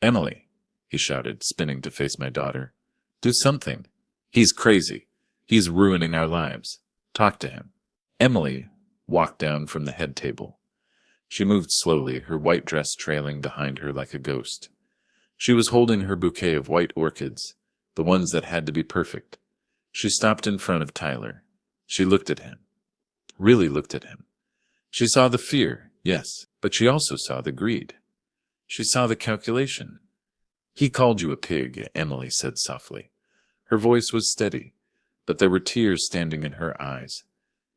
Emily, he shouted, spinning to face my daughter. Do something. He's crazy. He's ruining our lives. Talk to him. Emily walked down from the head table. She moved slowly, her white dress trailing behind her like a ghost. She was holding her bouquet of white orchids, the ones that had to be perfect. She stopped in front of Tyler. She looked at him. Really looked at him. She saw the fear, yes, but she also saw the greed. She saw the calculation. He called you a pig, Emily said softly. Her voice was steady, but there were tears standing in her eyes.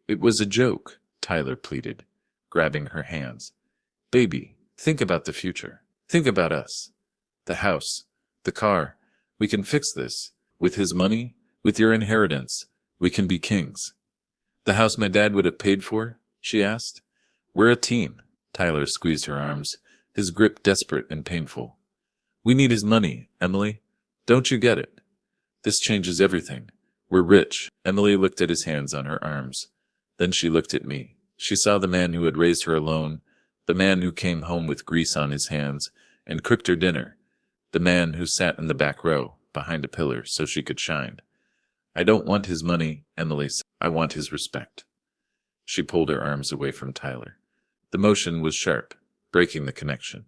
It was a joke, Tyler pleaded, grabbing her hands. Baby, think about the future. Think about us. The house, the car. We can fix this. With his money, with your inheritance, we can be kings. The house my dad would have paid for? She asked. We're a team. Tyler squeezed her arms, his grip desperate and painful. We need his money, Emily. Don't you get it? This changes everything. We're rich. Emily looked at his hands on her arms. Then she looked at me. She saw the man who had raised her alone, the man who came home with grease on his hands and cooked her dinner, the man who sat in the back row, behind a pillar, so she could shine. I don't want his money, Emily said. I want his respect. She pulled her arms away from Tyler. The motion was sharp, breaking the connection.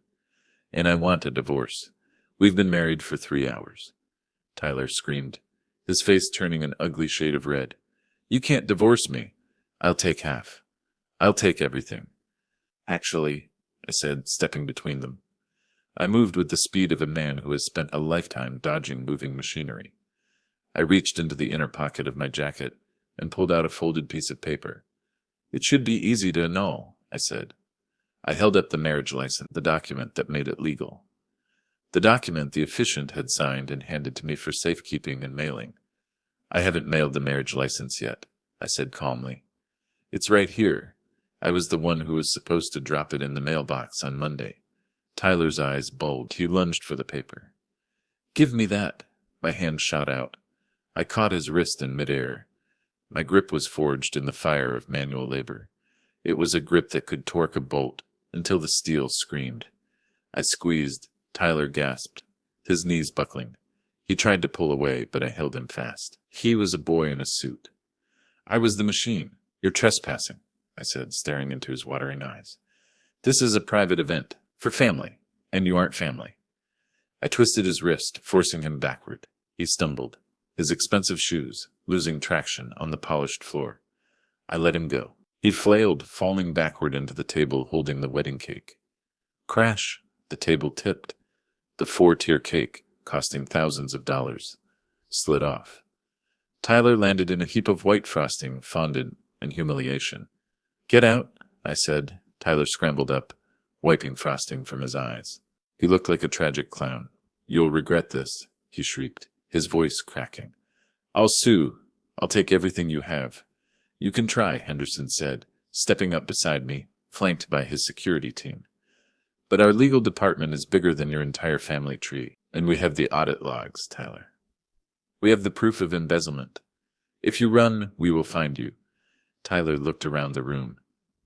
And I want a divorce. We've been married for 3 hours. Tyler screamed, his face turning an ugly shade of red. You can't divorce me. I'll take half. I'll take everything. Actually, I said, stepping between them. I moved with the speed of a man who has spent a lifetime dodging moving machinery. I reached into the inner pocket of my jacket and pulled out a folded piece of paper. It should be easy to annul, I said. I held up the marriage license, the document that made it legal. The document the officiant had signed and handed to me for safekeeping and mailing. I haven't mailed the marriage license yet, I said calmly. It's right here. I was the one who was supposed to drop it in the mailbox on Monday. Tyler's eyes bulged. He lunged for the paper. Give me that. My hand shot out. I caught his wrist in midair. My grip was forged in the fire of manual labor. It was a grip that could torque a bolt until the steel screamed. I squeezed. Tyler gasped, his knees buckling. He tried to pull away, but I held him fast. He was a boy in a suit. I was the machine. You're trespassing, I said, staring into his watering eyes. This is a private event, for family, and you aren't family. I twisted his wrist, forcing him backward. He stumbled, his expensive shoes losing traction on the polished floor. I let him go. He flailed, falling backward into the table holding the wedding cake. Crash! The table tipped. The 4-tier cake, costing thousands of dollars, slid off. Tyler landed in a heap of white frosting, fondant, and humiliation. Get out, I said. Tyler scrambled up, wiping frosting from his eyes. He looked like a tragic clown. You'll regret this, he shrieked, his voice cracking. I'll sue. I'll take everything you have. You can try, Henderson said, stepping up beside me, flanked by his security team. But our legal department is bigger than your entire family tree, and we have the audit logs, Tyler. We have the proof of embezzlement. If you run, we will find you. Tyler looked around the room.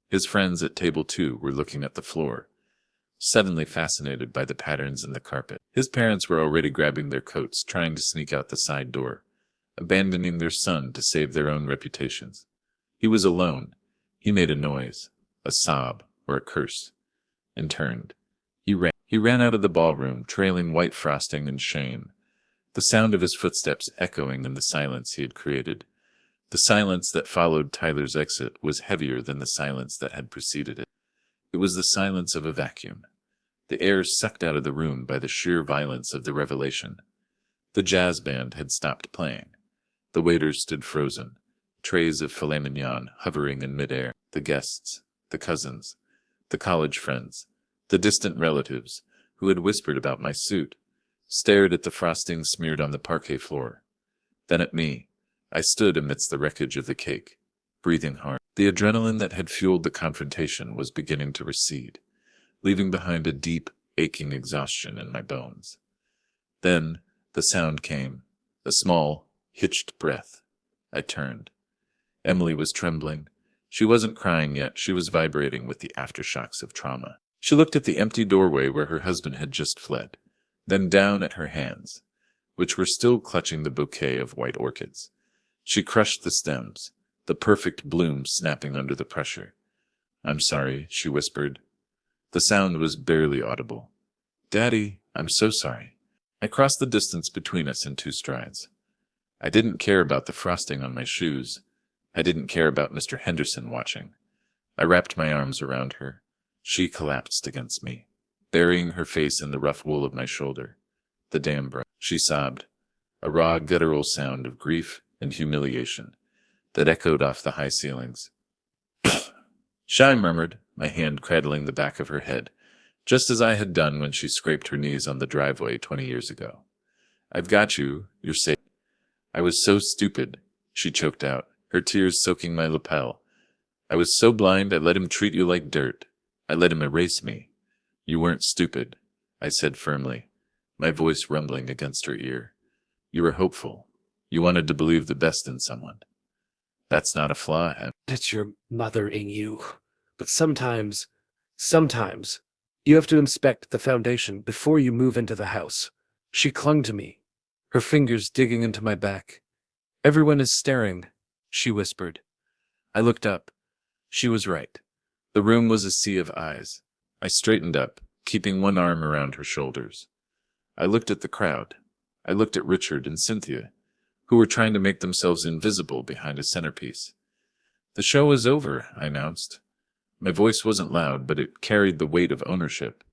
His friends at table 2 were looking at the floor, suddenly fascinated by the patterns in the carpet. His parents were already grabbing their coats, trying to sneak out the side door, abandoning their son to save their own reputations. He was alone. He made a noise, a sob, or a curse, and turned. He ran out of the ballroom, trailing white frosting and shame, the sound of his footsteps echoing in the silence he had created. The silence that followed Tyler's exit was heavier than the silence that had preceded it. It was the silence of a vacuum, the air sucked out of the room by the sheer violence of the revelation. The jazz band had stopped playing. The waiters stood frozen, trays of filet mignon hovering in midair. The guests, the cousins, the college friends, the distant relatives who had whispered about my suit, stared at the frosting smeared on the parquet floor. Then at me. I stood amidst the wreckage of the cake, breathing hard. The adrenaline that had fueled the confrontation was beginning to recede, leaving behind a deep, aching exhaustion in my bones. Then the sound came, a small, hitched breath. I turned. Emily was trembling. She wasn't crying yet. She was vibrating with the aftershocks of trauma. She looked at the empty doorway where her husband had just fled, then down at her hands, which were still clutching the bouquet of white orchids. She crushed the stems, the perfect bloom snapping under the pressure. I'm sorry, she whispered. The sound was barely audible. Daddy, I'm so sorry. I crossed the distance between us in 2 strides. I didn't care about the frosting on my shoes. I didn't care about Mr. Henderson watching. I wrapped my arms around her. She collapsed against me, burying her face in the rough wool of my shoulder. The damn brat, she sobbed, a raw guttural sound of grief and humiliation that echoed off the high ceilings. Shy murmured, my hand cradling the back of her head, just as I had done when she scraped her knees on the driveway 20 years ago. I've got you, you're safe. I was so stupid, she choked out, her tears soaking my lapel. I was so blind I let him treat you like dirt. I let him erase me. You weren't stupid, I said firmly, my voice rumbling against her ear. You were hopeful. You wanted to believe the best in someone. That's not a flaw, Em. It's your mother in you. But sometimes, you have to inspect the foundation before you move into the house. She clung to me, her fingers digging into my back. Everyone is staring, she whispered. I looked up. She was right. The room was a sea of eyes. I straightened up, keeping one arm around her shoulders. I looked at the crowd. I looked at Richard and Cynthia, who were trying to make themselves invisible behind a centerpiece. The show is over, I announced. My voice wasn't loud, but it carried the weight of ownership.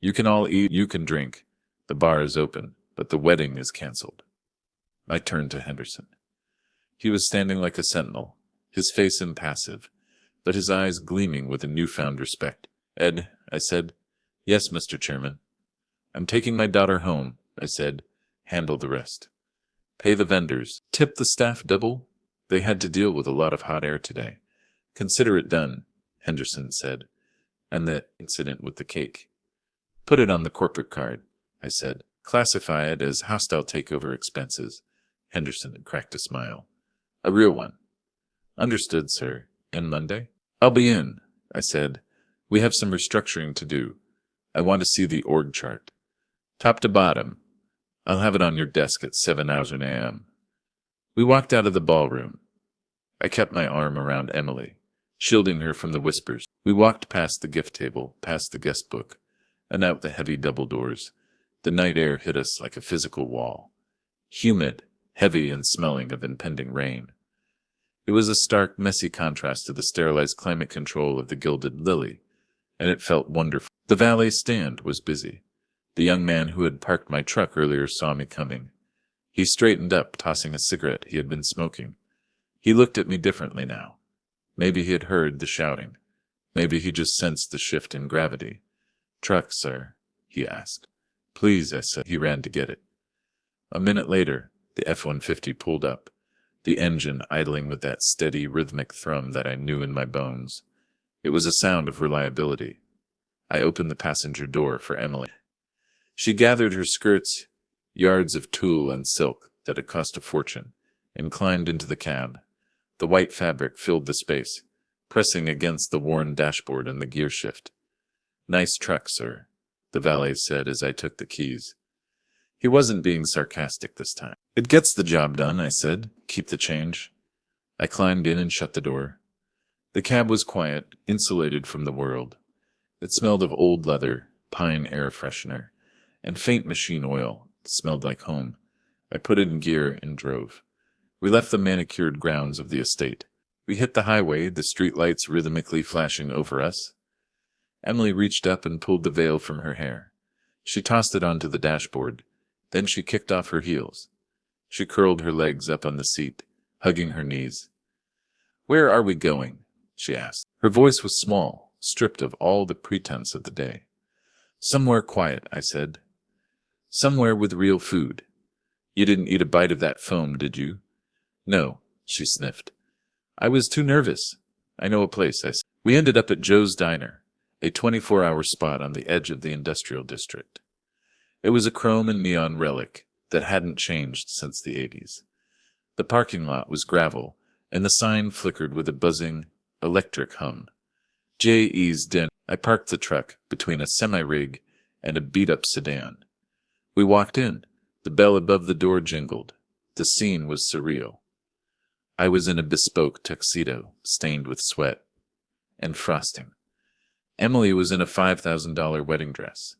You can all eat, you can drink. The bar is open, but the wedding is cancelled. I turned to Henderson. He was standing like a sentinel, his face impassive, but his eyes gleaming with a newfound respect. Ed, I said. Yes, Mr. Chairman. I'm taking my daughter home, I said. Handle the rest. Pay the vendors. Tip the staff double. They had to deal with a lot of hot air today. Consider it done, Henderson said. And the incident with the cake. Put it on the corporate card, I said. Classify it as hostile takeover expenses. Henderson cracked a smile. A real one. Understood, sir. And Monday? I'll be in, I said. We have some restructuring to do. I want to see the org chart. Top to bottom. I'll have it on your desk at 7:00 a.m. We walked out of the ballroom. I kept my arm around Emily, shielding her from the whispers. We walked past the gift table, past the guest book, and out the heavy double doors. The night air hit us like a physical wall. Humid, heavy, and smelling of impending rain. It was a stark, messy contrast to the sterilized climate control of the Gilded Lily, and it felt wonderful. The valet stand was busy. The young man who had parked my truck earlier saw me coming. He straightened up, tossing a cigarette he had been smoking. He looked at me differently now. Maybe he had heard the shouting. Maybe he just sensed the shift in gravity. Truck, sir? He asked. Please, I said. He ran to get it. A minute later, the F-150 pulled up, the engine idling with that steady, rhythmic thrum that I knew in my bones. It was a sound of reliability. I opened the passenger door for Emily. She gathered her skirts, yards of tulle and silk that had cost a fortune, and climbed into the cab. The white fabric filled the space, pressing against the worn dashboard and the gear shift. Nice truck, sir, the valet said as I took the keys. He wasn't being sarcastic this time. It gets the job done, I said. Keep the change. I climbed in and shut the door. The cab was quiet, insulated from the world. It smelled of old leather, pine air freshener, and faint machine oil. It smelled like home. I put it in gear and drove. We left the manicured grounds of the estate. We hit the highway, the streetlights rhythmically flashing over us. Emily reached up and pulled the veil from her hair. She tossed it onto the dashboard. Then she kicked off her heels. She curled her legs up on the seat, hugging her knees. Where are we going? She asked. Her voice was small, stripped of all the pretense of the day. Somewhere quiet, I said. Somewhere with real food. You didn't eat a bite of that foam, did you? No, she sniffed. I was too nervous. I know a place, I said. We ended up at Joe's Diner, a 24-hour spot on the edge of the industrial district. It was a chrome and neon relic that hadn't changed since the 80s. The parking lot was gravel, and the sign flickered with a buzzing, electric hum. J.E.'s Den. I parked the truck between a semi-rig and a beat-up sedan. We walked in. The bell above the door jingled. The scene was surreal. I was in a bespoke tuxedo, stained with sweat and frosting. Emily was in a $5,000 wedding dress.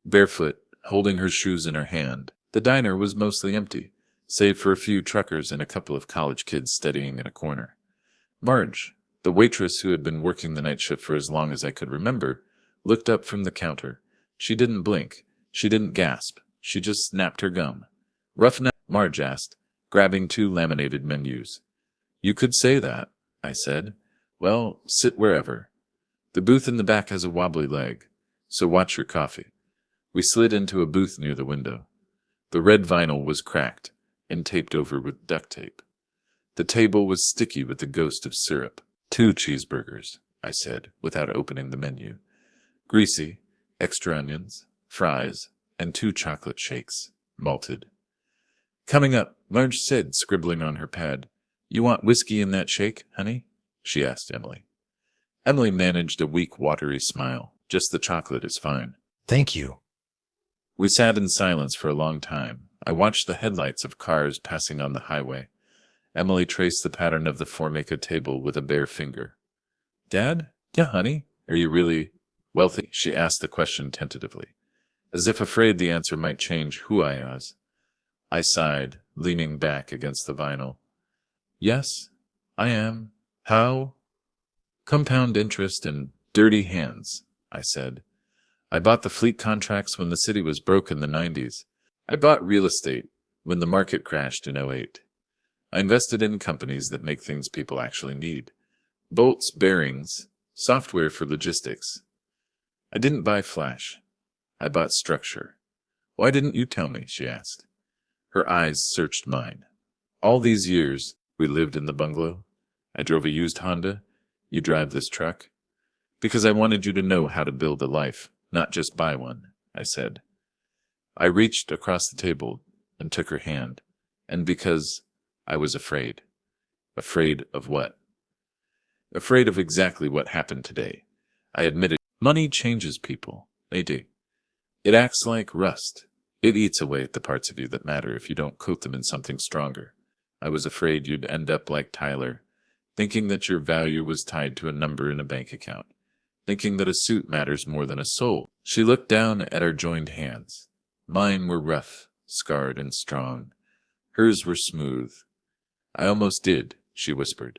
Barefoot, holding her shoes in her hand, the diner was mostly empty, save for a few truckers and a couple of college kids studying in a corner. Marge, the waitress who had been working the night shift for as long as I could remember, looked up from the counter. She didn't blink. She didn't gasp. She just snapped her gum. Roughneck? Marge asked, grabbing 2 laminated menus. You could say that, I said. Well, sit wherever. The booth in the back has a wobbly leg, so watch your coffee. We slid into a booth near the window. The red vinyl was cracked and taped over with duct tape. The table was sticky with the ghost of syrup. 2 cheeseburgers, I said, without opening the menu. Greasy, extra onions, fries, and 2 chocolate shakes, malted. Coming up, Marge said, scribbling on her pad. You want whiskey in that shake, honey? She asked Emily. Emily managed a weak, watery smile. Just the chocolate is fine. Thank you. We sat in silence for a long time. I watched the headlights of cars passing on the highway. Emily traced the pattern of the Formica table with a bare finger. Dad? Yeah, honey. Are you really wealthy? She asked the question tentatively, as if afraid the answer might change who I was. I sighed, leaning back against the vinyl. Yes, I am. How? Compound interest and dirty hands, I said. I bought the fleet contracts when the city was broke in the 90s. I bought real estate when the market crashed in '08. I invested in companies that make things people actually need. Bolts, bearings, software for logistics. I didn't buy flash. I bought structure. Why didn't you tell me? She asked. Her eyes searched mine. All these years, we lived in the bungalow. I drove a used Honda. You drive this truck. Because I wanted you to know how to build a life, not just buy one, I said. I reached across the table and took her hand, and because I was afraid. Afraid of what? Afraid of exactly what happened today. I admitted, money changes people. They do. It acts like rust. It eats away at the parts of you that matter if you don't coat them in something stronger. I was afraid you'd end up like Tyler, thinking that your value was tied to a number in a bank account, thinking that a suit matters more than a soul. She looked down at our joined hands. Mine were rough, scarred, and strong. Hers were smooth. I almost did, she whispered.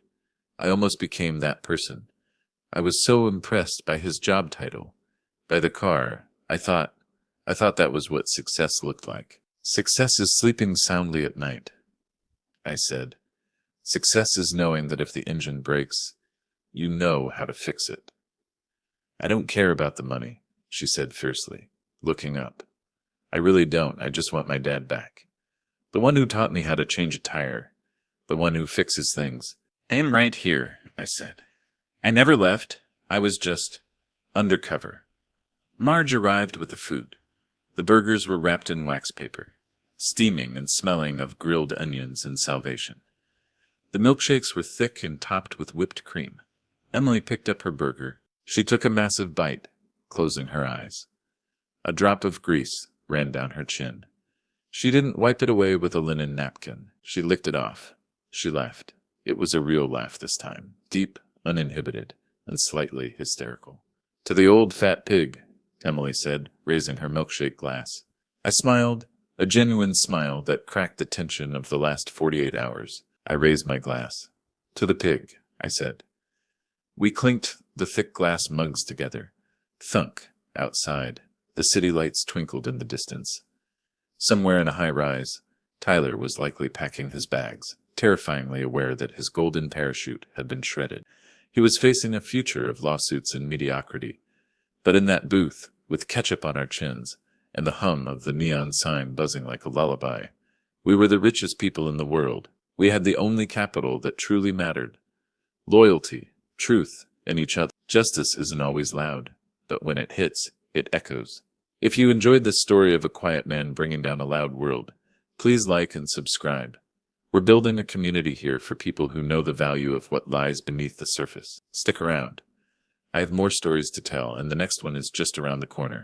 I almost became that person. I was so impressed by his job title, by the car. I thought that was what success looked like. Success is sleeping soundly at night, I said. Success is knowing that if the engine breaks, you know how to fix it. I don't care about the money, she said fiercely, looking up. I really don't. I just want my dad back. The one who taught me how to change a tire. The one who fixes things. I'm right here, I said. I never left. I was just undercover. Marge arrived with the food. The burgers were wrapped in wax paper, steaming and smelling of grilled onions and salvation. The milkshakes were thick and topped with whipped cream. Emily picked up her burger. She took a massive bite, closing her eyes. A drop of grease ran down her chin. She didn't wipe it away with a linen napkin. She licked it off. She laughed. It was a real laugh this time, deep, uninhibited, and slightly hysterical. To the old fat pig, Emily said, raising her milkshake glass. I smiled, a genuine smile that cracked the tension of the last 48 hours. I raised my glass. To the pig, I said. We clinked the thick glass mugs together. Thunk, outside. The city lights twinkled in the distance. Somewhere in a high-rise, Tyler was likely packing his bags, terrifyingly aware that his golden parachute had been shredded. He was facing a future of lawsuits and mediocrity. But in that booth, with ketchup on our chins, and the hum of the neon sign buzzing like a lullaby, we were the richest people in the world. We had the only capital that truly mattered. Loyalty, truth, and each other. Justice isn't always loud, but when it hits, it echoes. If you enjoyed this story of a quiet man bringing down a loud world, please like and subscribe. We're building a community here for people who know the value of what lies beneath the surface. Stick around. I have more stories to tell, and the next one is just around the corner.